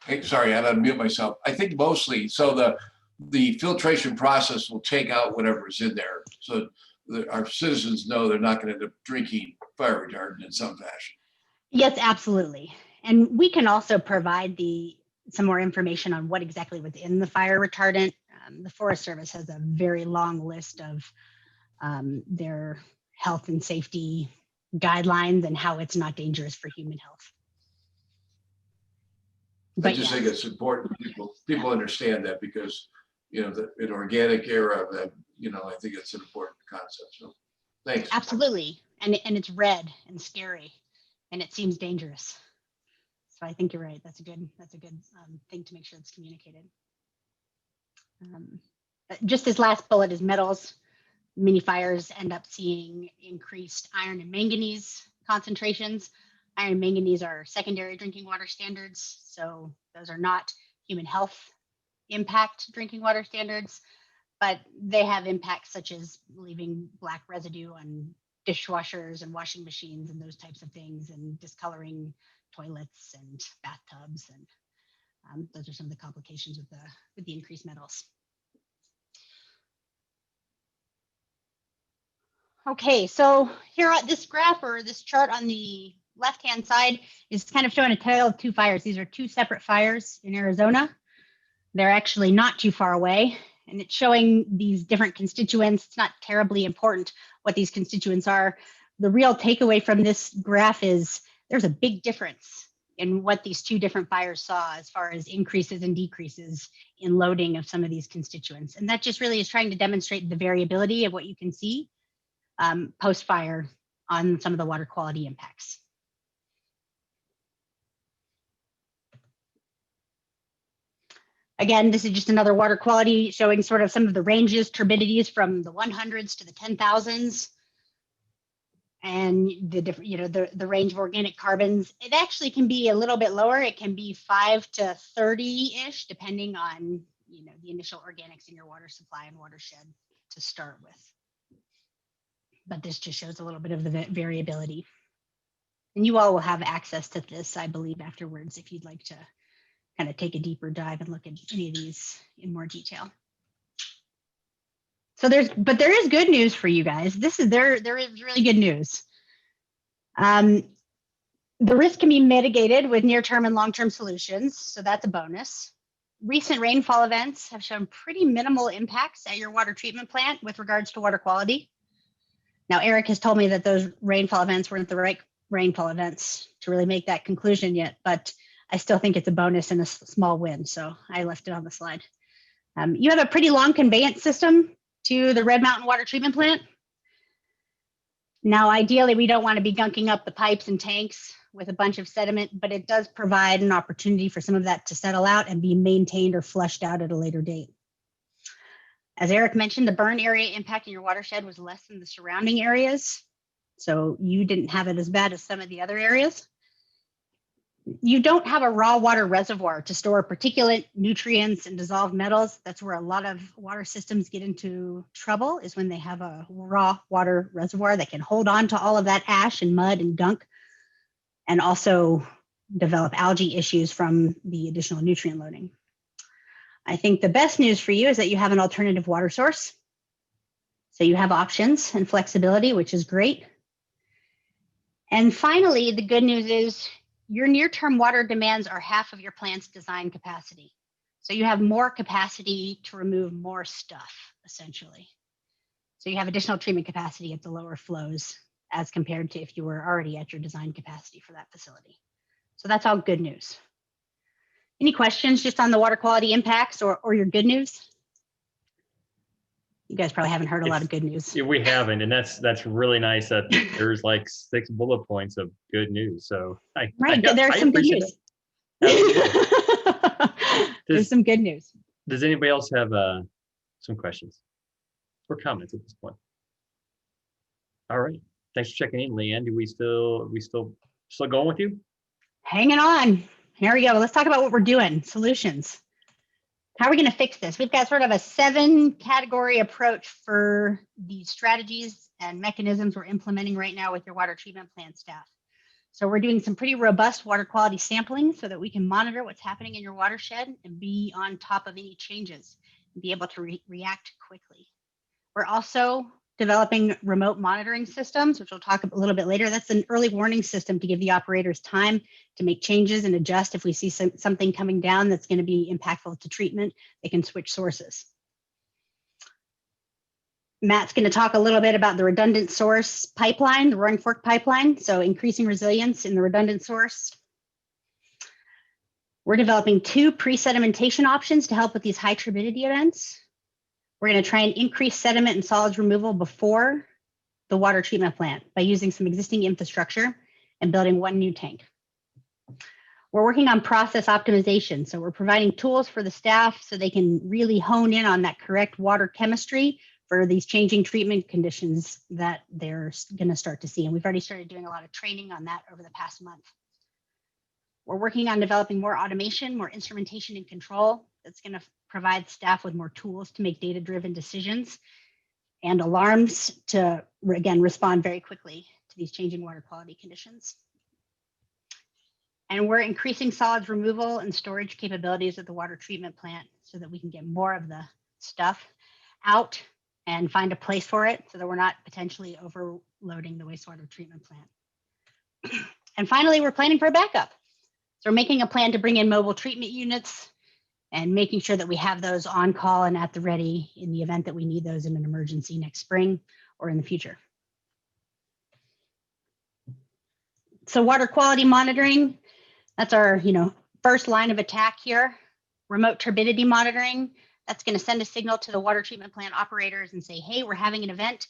Hey, sorry, I had to unmute myself. I think mostly, so the filtration process will take out whatever's in there. So our citizens know they're not going to end up drinking fire retardant in some fashion. Yes, absolutely. And we can also provide some more information on what exactly was in the fire retardant. The Forest Service has a very long list of their health and safety guidelines and how it's not dangerous for human health. I just think it's important people understand that, because in organic era, that I think it's an important concept. So thanks. Absolutely. And it's red and scary and it seems dangerous. So I think you're right. That's a good thing to make sure it's communicated. Just this last bullet is metals. Many fires end up seeing increased iron and manganese concentrations. Iron and manganese are secondary drinking water standards. So those are not human health impact drinking water standards, but they have impacts such as leaving black residue on dishwashers and washing machines and those types of things, and discoloring toilets and bathtubs. And those are some of the complications with the increased metals. Okay, so here on this graph, or this chart on the left-hand side, is kind of showing a tale of two fires. These are two separate fires in Arizona. They're actually not too far away, and it's showing these different constituents. It's not terribly important what these constituents are. The real takeaway from this graph is there's a big difference in what these two different fires saw as far as increases and decreases in loading of some of these constituents. And that just really is trying to demonstrate the variability of what you can see post-fire on some of the water quality impacts. Again, this is just another water quality showing sort of some of the ranges, turbidities from the 100s to the 10,000s. And the different, the range of organic carbons. It actually can be a little bit lower. It can be 5 to 30-ish, depending on the initial organics in your water supply and watershed to start with. But this just shows a little bit of the variability. And you all will have access to this, I believe, afterwards, if you'd like to kind of take a deeper dive and look at any of these in more detail. So there is good news for you guys. There is really good news. The risk can be mitigated with near-term and long-term solutions, so that's a bonus. Recent rainfall events have shown pretty minimal impacts at your water treatment plant with regards to water quality. Now, Eric has told me that those rainfall events weren't the right rainfall events to really make that conclusion yet, but I still think it's a bonus and a small win, so I left it on the slide. You have a pretty long conveyance system to the Red Mountain Water Treatment Plant. Now, ideally, we don't want to be gunking up the pipes and tanks with a bunch of sediment, but it does provide an opportunity for some of that to settle out and be maintained or flushed out at a later date. As Eric mentioned, the burn area impacting your watershed was less than the surrounding areas. So you didn't have it as bad as some of the other areas. You don't have a raw water reservoir to store particulate, nutrients, and dissolved metals. That's where a lot of water systems get into trouble, is when they have a raw water reservoir that can hold on to all of that ash and mud and gunk, and also develop algae issues from the additional nutrient loading. I think the best news for you is that you have an alternative water source. So you have options and flexibility, which is great. And finally, the good news is your near-term water demands are half of your plant's design capacity. So you have more capacity to remove more stuff, essentially. So you have additional treatment capacity at the lower flows as compared to if you were already at your design capacity for that facility. So that's all good news. Any questions just on the water quality impacts or your good news? You guys probably haven't heard a lot of good news. We haven't, and that's really nice that there's like 6 bullet points of good news. So there's some good news. There's some good news. Does anybody else have some questions or comments at this point? All right, thanks for checking in, Leanne. Do we still going with you? Hanging on. Here we go. Let's talk about what we're doing. Solutions. How are we going to fix this? We've got sort of a 7-category approach for the strategies and mechanisms we're implementing right now with your water treatment plant staff. So we're doing some pretty robust water quality sampling so that we can monitor what's happening in your watershed and be on top of any changes and be able to react quickly. We're also developing remote monitoring systems, which we'll talk a little bit later. That's an early warning system to give the operators time to make changes and adjust. If we see something coming down that's going to be impactful to treatment, they can switch sources. Matt's going to talk a little bit about the redundant source pipeline, the Roaring Fork pipeline, so increasing resilience in the redundant source. We're developing 2 pre-sedimentation options to help with these high turbidity events. We're going to try and increase sediment and solids removal before the water treatment plant by using some existing infrastructure and building 1 new tank. We're working on process optimization. So we're providing tools for the staff so they can really hone in on that correct water chemistry for these changing treatment conditions that they're going to start to see. And we've already started doing a lot of training on that over the past month. We're working on developing more automation, more instrumentation and control that's going to provide staff with more tools to make data-driven decisions and alarms to, again, respond very quickly to these changing water quality conditions. And we're increasing solids removal and storage capabilities at the water treatment plant so that we can get more of the stuff out and find a place for it so that we're not potentially overloading the wastewater treatment plant. And finally, we're planning for a backup. So we're making a plan to bring in mobile treatment units and making sure that we have those on call and at the ready in the event that we need those in an emergency next spring or in the future. So water quality monitoring, that's our first line of attack here. Remote turbidity monitoring, that's going to send a signal to the water treatment plant operators and say, hey, we're having an event,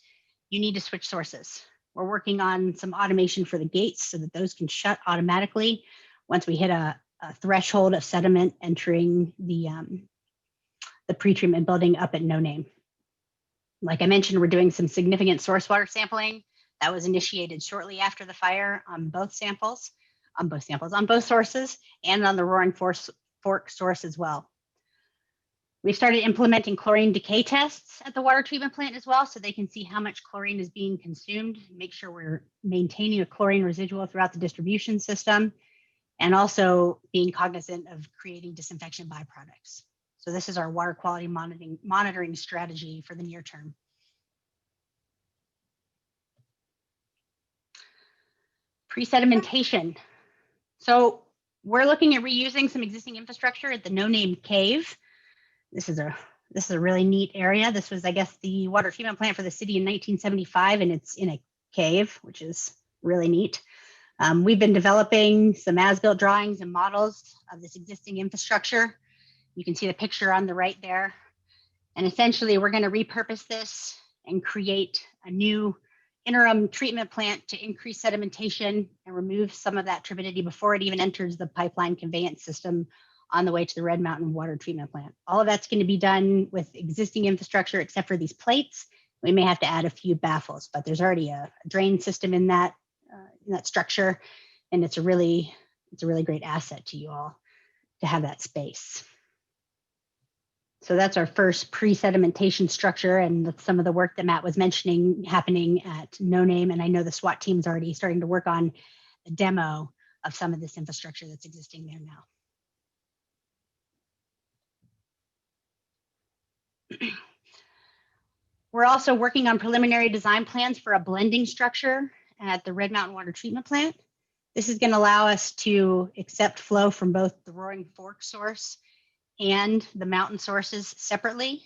you need to switch sources. We're working on some automation for the gates so that those can shut automatically once we hit a threshold of sediment entering the pre-treatment building up at no name. Like I mentioned, we're doing some significant source water sampling that was initiated shortly after the fire on both sources, and on the Roaring Fork source as well. We've started implementing chlorine decay tests at the water treatment plant as well, so they can see how much chlorine is being consumed, make sure we're maintaining a chlorine residual throughout the distribution system, and also being cognizant of creating disinfection byproducts. So this is our water quality monitoring strategy for the near term. Pre-sedimentation. So we're looking at reusing some existing infrastructure at the no-name cave. This is a really neat area. This was, I guess, the water treatment plant for the city in 1975, and it's in a cave, which is really neat. We've been developing some as-built drawings and models of this existing infrastructure. You can see the picture on the right there. And essentially, we're going to repurpose this and create a new interim treatment plant to increase sedimentation and remove some of that turbidity before it even enters the pipeline conveyance system on the way to the Red Mountain water treatment plant. All of that's going to be done with existing infrastructure except for these plates. We may have to add a few baffles, but there's already a drain system in that structure, and it's a really great asset to you all to have that space. So that's our first pre-sedimentation structure, and that's some of the work that Matt was mentioning happening at No Name. And I know the SWAT team's already starting to work on a demo of some of this infrastructure that's existing there now. We're also working on preliminary design plans for a blending structure at the Red Mountain Water Treatment Plant. This is going to allow us to accept flow from both the Roaring Fork source and the mountain sources separately,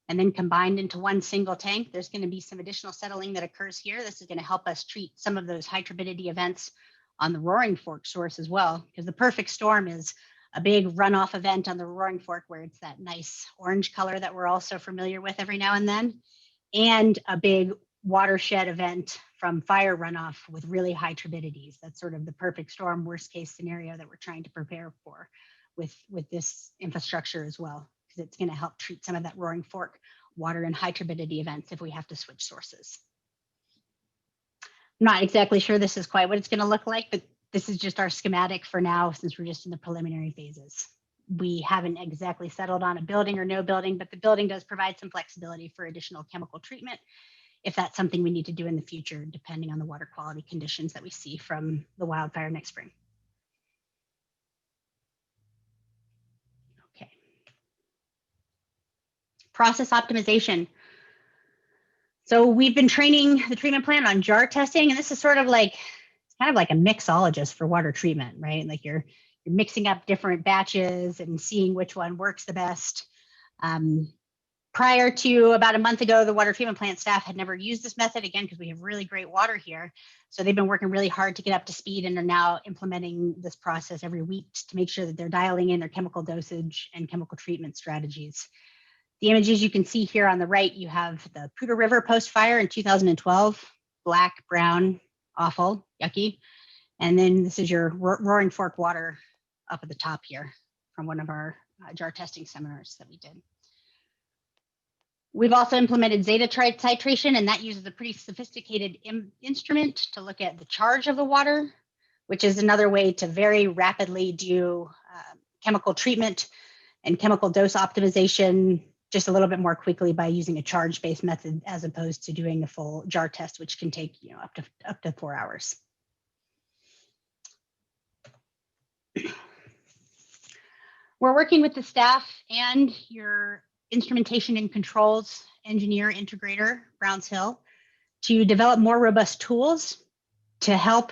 and then combined into one single tank. There's going to be some additional settling that occurs here. This is going to help us treat some of those high turbidity events on the Roaring Fork source as well, because the perfect storm is a big runoff event on the Roaring Fork where it's that nice orange color that we're also familiar with every now and then, and a big watershed event from fire runoff with really high turbidities. That's sort of the perfect storm, worst case scenario that we're trying to prepare for with this infrastructure as well, because it's going to help treat some of that Roaring Fork water and high turbidity events if we have to switch sources. I'm not exactly sure this is quite what it's going to look like, but this is just our schematic for now, since we're just in the preliminary phases. We haven't exactly settled on a building or no building, but the building does provide some flexibility for additional chemical treatment if that's something we need to do in the future, depending on the water quality conditions that we see from the wildfire next spring. Okay. Process optimization. So we've been training the treatment plant on jar testing, and this is sort of like, it's kind of like a mixologist for water treatment, right? Like you're mixing up different batches and seeing which one works the best. Prior to about a month ago, the water treatment plant staff had never used this method, again, because we have really great water here. So they've been working really hard to get up to speed and are now implementing this process every week to make sure that they're dialing in their chemical dosage and chemical treatment strategies. The images you can see here on the right, you have the Poudre River post-fire in 2012, black, brown, awful, yucky. And then this is your Roaring Fork water up at the top here from one of our jar testing seminars that we did. We've also implemented zeta titration, and that uses a pretty sophisticated instrument to look at the charge of the water, which is another way to very rapidly do chemical treatment and chemical dose optimization just a little bit more quickly by using a charge-based method as opposed to doing a full jar test, which can take up to 4 hours. We're working with the staff and your instrumentation and controls engineer integrator, Browns Hill, to develop more robust tools to help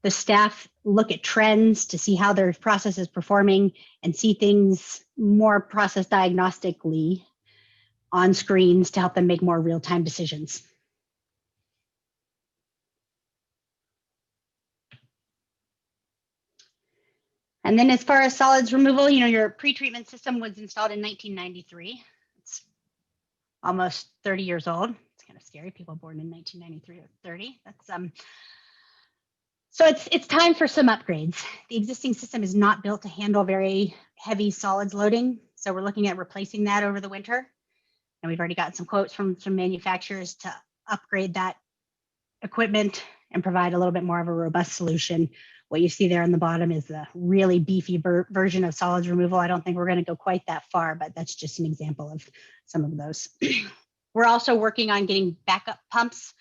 the staff look at trends to see how their process is performing and see things more process diagnostically on screens to help them make more real-time decisions. And then as far as solids removal, your pre-treatment system was installed in 1993. It's almost 30 years old. It's kind of scary. People born in 1993 or 30. That's so it's time for some upgrades. The existing system is not built to handle very heavy solids loading. So we're looking at replacing that over the winter. And we've already gotten some quotes from some manufacturers to upgrade that equipment and provide a little bit more of a robust solution. What you see there on the bottom is the really beefy version of solids removal. I don't think we're going to go quite that far, but that's just an example of some of those. We're also working on getting backup pumps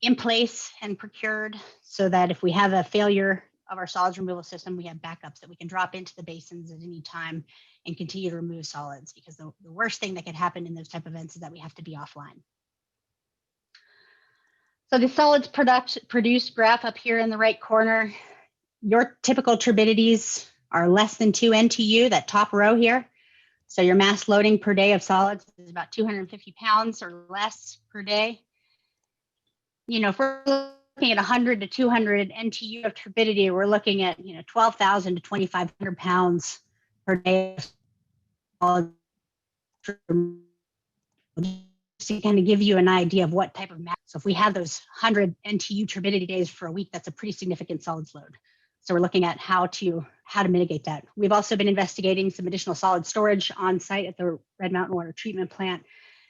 in place and procured so that if we have a failure of our solids removal system, we have backups that we can drop into the basins at any time and continue to remove solids, because the worst thing that could happen in those type of events is that we have to be offline. So the solids produced graph up here in the right corner, your typical turbidities are less than 2 NTU, that top row here. So your mass loading per day of solids is about 250 pounds or less per day. If we're looking at 100 to 200 NTU of turbidity, we're looking at 12,000 to 2,500 pounds per day of solids. just to kind of give you an idea of what type of mass. So if we have those 100 NTU turbidity days for a week, that's a pretty significant solids load. So we're looking at how to mitigate that. We've also been investigating some additional solid storage on site at the Red Mountain Water Treatment Plant,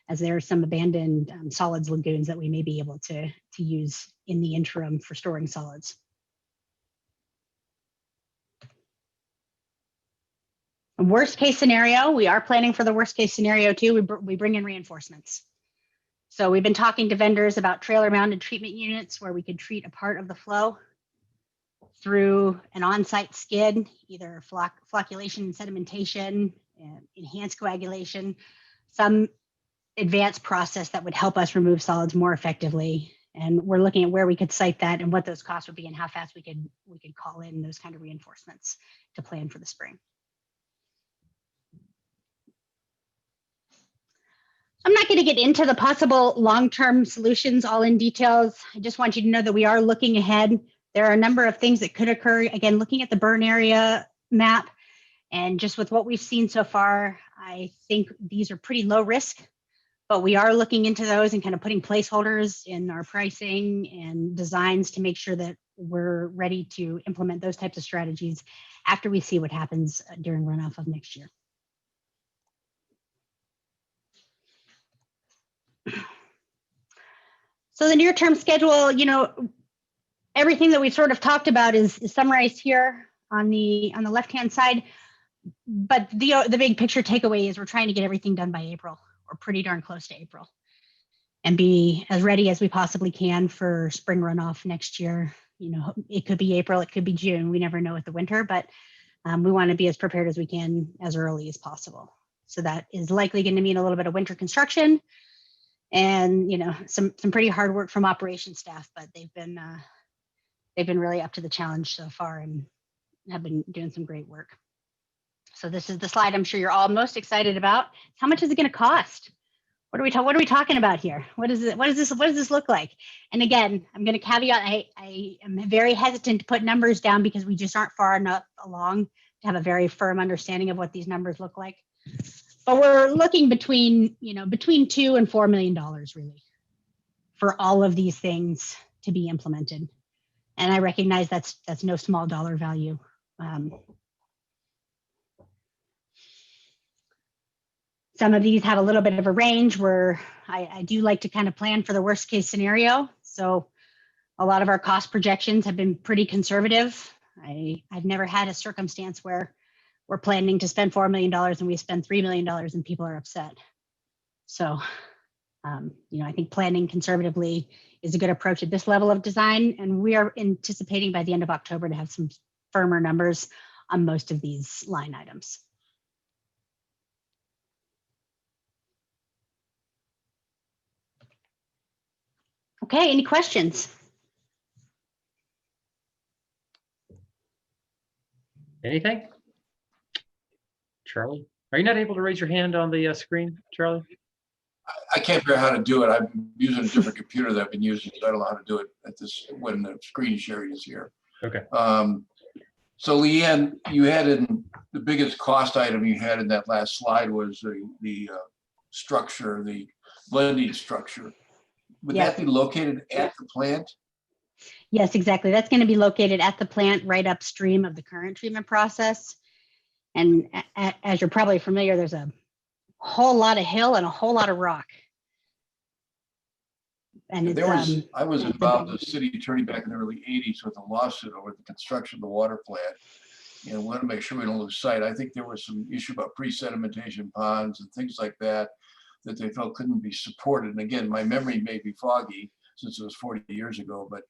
as there are some abandoned solids lagoons that we may be able to use in the interim for storing solids. Worst case scenario, we are planning for the worst case scenario too. We bring in reinforcements. So we've been talking to vendors about trailer mounted treatment units where we could treat a part of the flow through an on-site skid, either flocculation and sedimentation, enhanced coagulation, some advanced process that would help us remove solids more effectively. And we're looking at where we could site that and what those costs would be and how fast we could call in those kind of reinforcements to plan for the spring. I'm not going to get into the possible long-term solutions all in details. I just want you to know that we are looking ahead. There are a number of things that could occur. Again, looking at the burn area map, and just with what we've seen so far, I think these are pretty low risk, but we are looking into those and kind of putting placeholders in our pricing and designs to make sure that we're ready to implement those types of strategies after we see what happens during runoff of next year. So the near-term schedule, everything that we've sort of talked about is summarized here on the left-hand side. But the big picture takeaway is we're trying to get everything done by April, or pretty darn close to April, and be as ready as we possibly can for spring runoff next year. It could be April, it could be June. We never know with the winter, but we want to be as prepared as we can as early as possible. So that is likely going to mean a little bit of winter construction, and some pretty hard work from operations staff, but they've been really up to the challenge so far and have been doing some great work. So this is the slide I'm sure you're all most excited about. How much is it going to cost? What are we talking about here? What does this look like? And again, I'm going to caveat, I am very hesitant to put numbers down because we just aren't far enough along to have a very firm understanding of what these numbers look like. But we're looking between $2 and $4 million really for all of these things to be implemented. And I recognize that's no small dollar value. Some of these have a little bit of a range where I do like to kind of plan for the worst case scenario. So a lot of our cost projections have been pretty conservative. I've never had a circumstance where we're planning to spend $4 million and we spend $3 million and people are upset. So, I think planning conservatively is a good approach at this level of design. And we are anticipating by the end of October to have some firmer numbers on most of these line items. Okay, any questions? Anything? Charlie, are you not able to raise your hand on the screen, Charlie? I can't figure out how to do it. I'm using a different computer that I've been using, so I don't know how to do it at this when the screen sharing is here. Okay. So Leanne, you had the biggest cost item you had in that last slide was the structure, the blending structure. Would that be located at the plant? Yes, exactly. That's going to be located at the plant right upstream of the current treatment process. And as you're probably familiar, there's a whole lot of hill and a whole lot of rock. And I was involved as city attorney back in the early 80s with a lawsuit over the construction of the water plant. And we want to make sure we don't lose sight. I think there was some issue about pre-sedimentation ponds and things like that they felt couldn't be supported. And again, my memory may be foggy since it was 40 years ago, but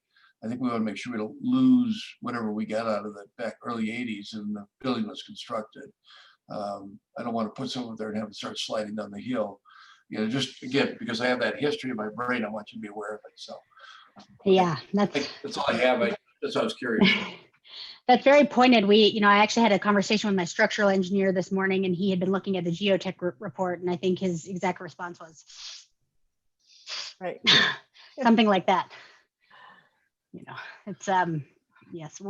I think we want to make sure we don't lose whatever we got out of the back early 80s and the building was constructed. I don't want to put someone there and have them start sliding down the hill. Just again, because I have that history in my brain, I want you to be aware of it. So yeah, that's all I have. That's why I was curious. That's very pointed. I actually had a conversation with my structural engineer this morning, and he had been looking at the geotech report, and I think his exact response was, right, something like that. It's yes,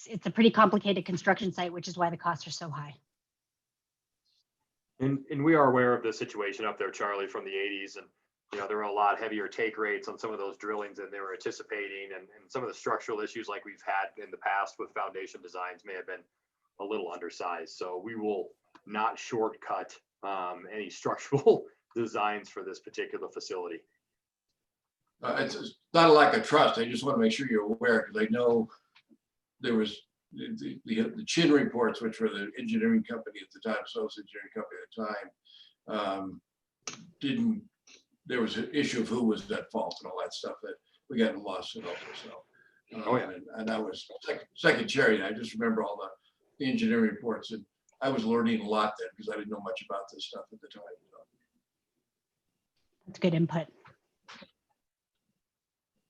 it's a pretty complicated construction site, which is why the costs are so high. And we are aware of the situation up there, Charlie, from the 80s, and there were a lot heavier take rates on some of those drillings than they were anticipating. And some of the structural issues like we've had in the past with foundation designs may have been a little undersized. So we will not shortcut any structural designs for this particular facility. It's not a lack of trust. I just want to make sure you're aware, because I know there was the Chin reports, which were the engineering company at the time, So's engineering company at the time, there was an issue of who was at fault and all that stuff that we got in a lawsuit over. So, and I was second cherry. I just remember all the engineering reports, and I was learning a lot then because I didn't know much about this stuff at the time. So. That's good input.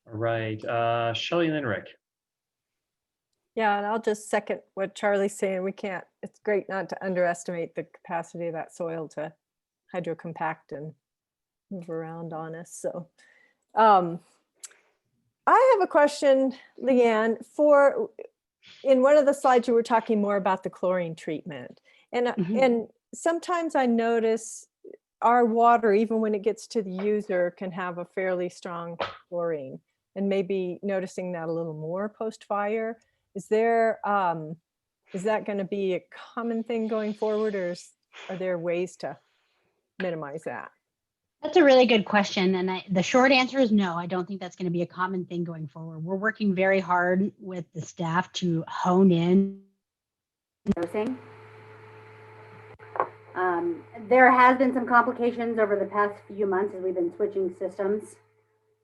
All right, Shelley and then Rick. Yeah, and I'll just second what Charlie's saying. It's great not to underestimate the capacity of that soil to hydrocompact and move around on us. So I have a question, Leanne, in one of the slides you were talking more about the chlorine treatment. And sometimes I notice our water, even when it gets to the user, can have a fairly strong chlorine, and maybe noticing that a little more post-fire. Is that going to be a common thing going forward, or are there ways to minimize that? That's a really good question. And the short answer is no, I don't think that's going to be a common thing going forward. We're working very hard with the staff to hone in dosing. There has been some complications over the past few months as we've been switching systems.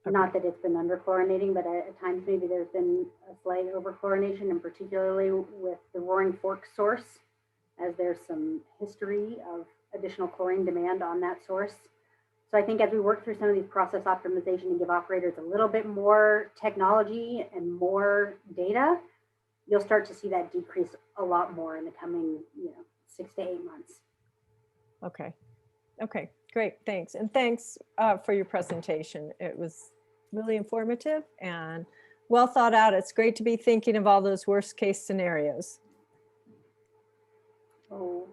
Okay. Not that it's been underchlorinating, but at times maybe there's been a slight overchlorination, and particularly with the Roaring Fork source, as there's some history of additional chlorine demand on that source. So I think as we work through some of these process optimization and give operators a little bit more technology and more data, you'll start to see that decrease a lot more in the coming 6 to 8 months. Okay, great, thanks. And thanks for your presentation. It was really informative and well thought out. It's great to be thinking of all those worst case scenarios. Oh,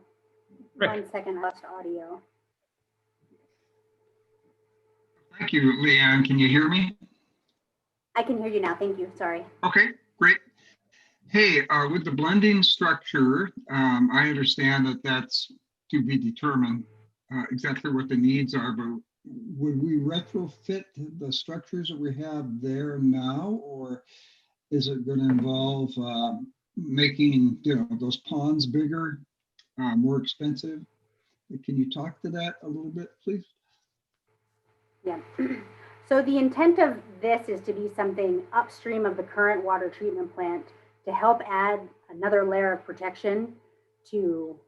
Rick. 1 second, lost audio. Thank you, Leanne. Can you hear me? I can hear you now. Thank you. Sorry. Okay, great. Hey, with the blending structure, I understand that that's to be determined exactly what the needs are, but would we retrofit the structures that we have there now, or is it going to involve making those ponds bigger, more expensive? Can you talk to that a little bit, please? Yeah. So the intent of this is to be something upstream of the current water treatment plant to help add another layer of protection to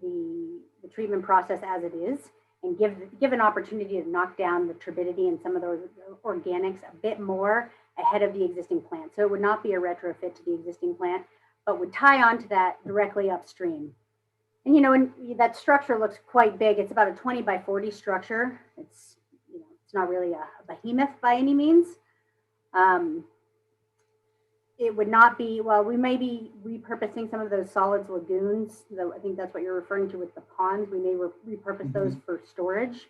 the treatment process as it is, and give an opportunity to knock down the turbidity and some of those organics a bit more ahead of the existing plant. So it would not be a retrofit to the existing plant, but would tie onto that directly upstream. And and that structure looks quite big. It's about a 20 by 40 structure. It's not really a behemoth by any means. It would not be, well, we may be repurposing some of those solids lagoons, though I think that's what you're referring to with the ponds. We may repurpose those for storage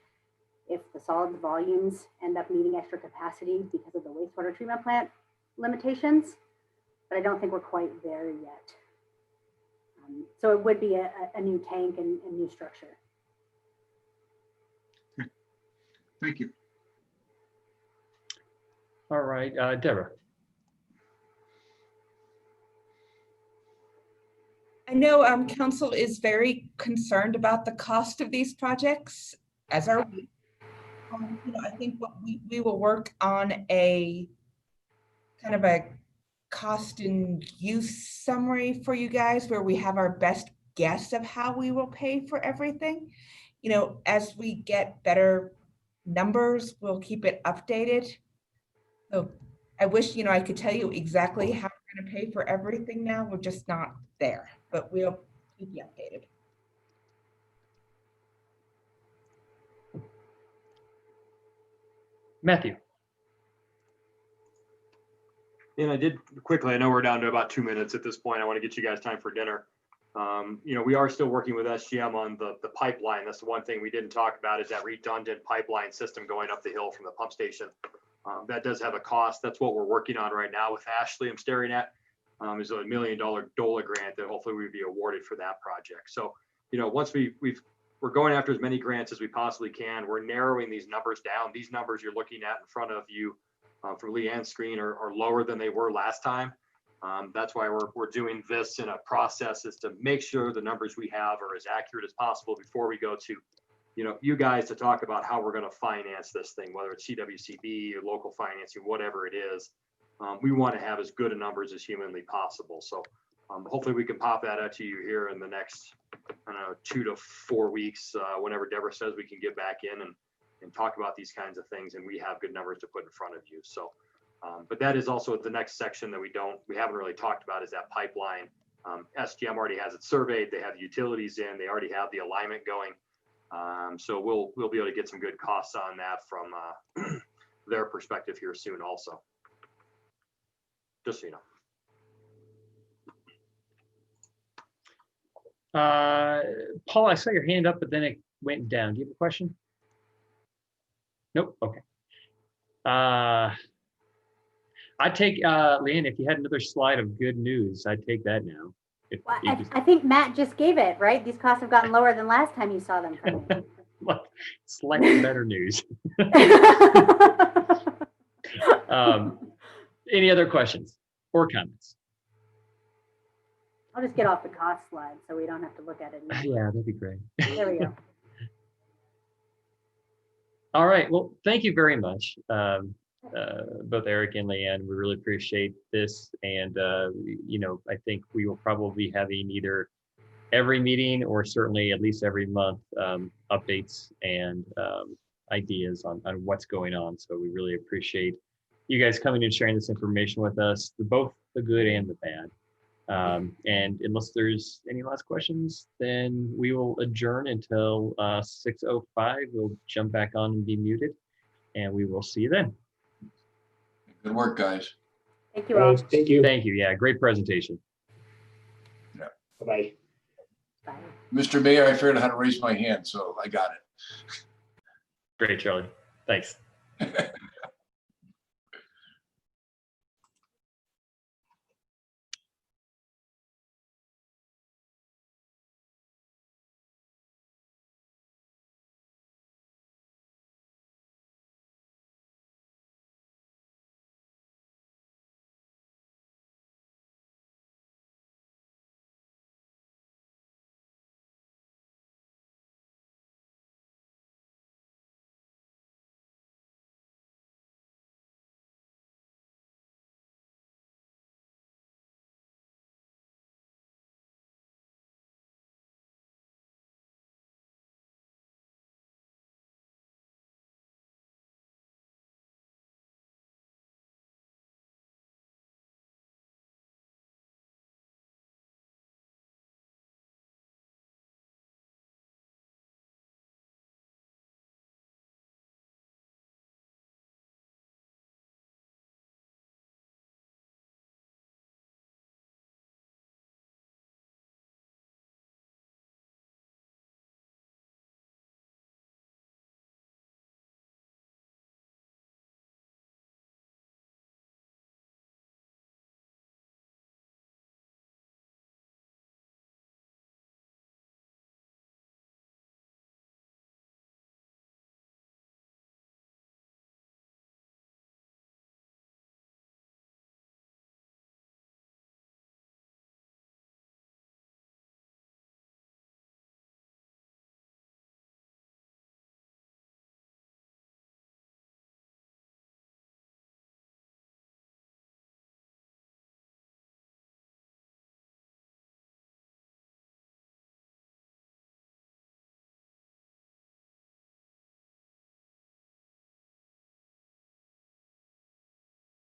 if the solids volumes end up needing extra capacity because of the wastewater treatment plant limitations, but I don't think we're quite there yet. So it would be a new tank and new structure. Okay. Thank you. All right, Deborah. I know council is very concerned about the cost of these projects, as are we. I think what we will work on a kind of a cost and use summary for you guys where we have our best guess of how we will pay for everything. As we get better numbers, we'll keep it updated. So I wish, I could tell you exactly how we're going to pay for everything now. We're just not there, but we'll keep you updated. Matthew. And I did quickly, I know we're down to about 2 minutes at this point. I want to get you guys time for dinner. You know, we are still working with SGM on the pipeline. That's the one thing we didn't talk about, is that redundant pipeline system going up the hill from the pump station. That does have a cost. That's what we're working on right now with Ashley. I'm staring at is a $1 million DOLA grant that hopefully we'd be awarded for that project. So, you know, once we're going after as many grants as we possibly can. We're narrowing these numbers down. These numbers you're looking at in front of you from Leanne's screen are lower than they were last time. That's why we're doing this in a process, is to make sure the numbers we have are as accurate as possible before we go to, you know, you guys to talk about how we're going to finance this thing, whether it's CWCB or local financing, whatever it is. We want to have as good a numbers as humanly possible. So hopefully we can pop that out to you here in the next, I don't know, 2 to 4 weeks, whenever Deborah says we can get back in and talk about these kinds of things, and we have good numbers to put in front of you. So, but that is also the next section that we haven't really talked about, is that pipeline. SGM already has it surveyed. They have the utilities in. They already have the alignment going. So we'll be able to get some good costs on that from their perspective here soon also. Just so you know. Paul, I saw your hand up, but then it went down. Do you have a question? Nope. Okay. I'd take, Leanne, if you had another slide of good news, I'd take that now. Well, I think Matt just gave it, right? These costs have gotten lower than last time you saw them from me. Slightly better news. Any other questions or comments? I'll just get off the cost slide so we don't have to look at it anymore. Yeah, that'd be great. There we go. All right. Well, thank you very much, both Eric and Leanne. We really appreciate this. And, you know, I think we will probably be having either every meeting or certainly at least every month updates and ideas on what's going on. So we really appreciate you guys coming and sharing this information with us, both the good and the bad. And unless there's any last questions, then we will adjourn until 6:05. We'll jump back on and be muted, and we will see you then. Good work, guys. Thank you all. Thank you. Thank you. Yeah, great presentation. Yeah. Bye-bye. Bye. Mr. Mayor, I figured out how to raise my hand, so I got it. Great, Charlie. Thanks.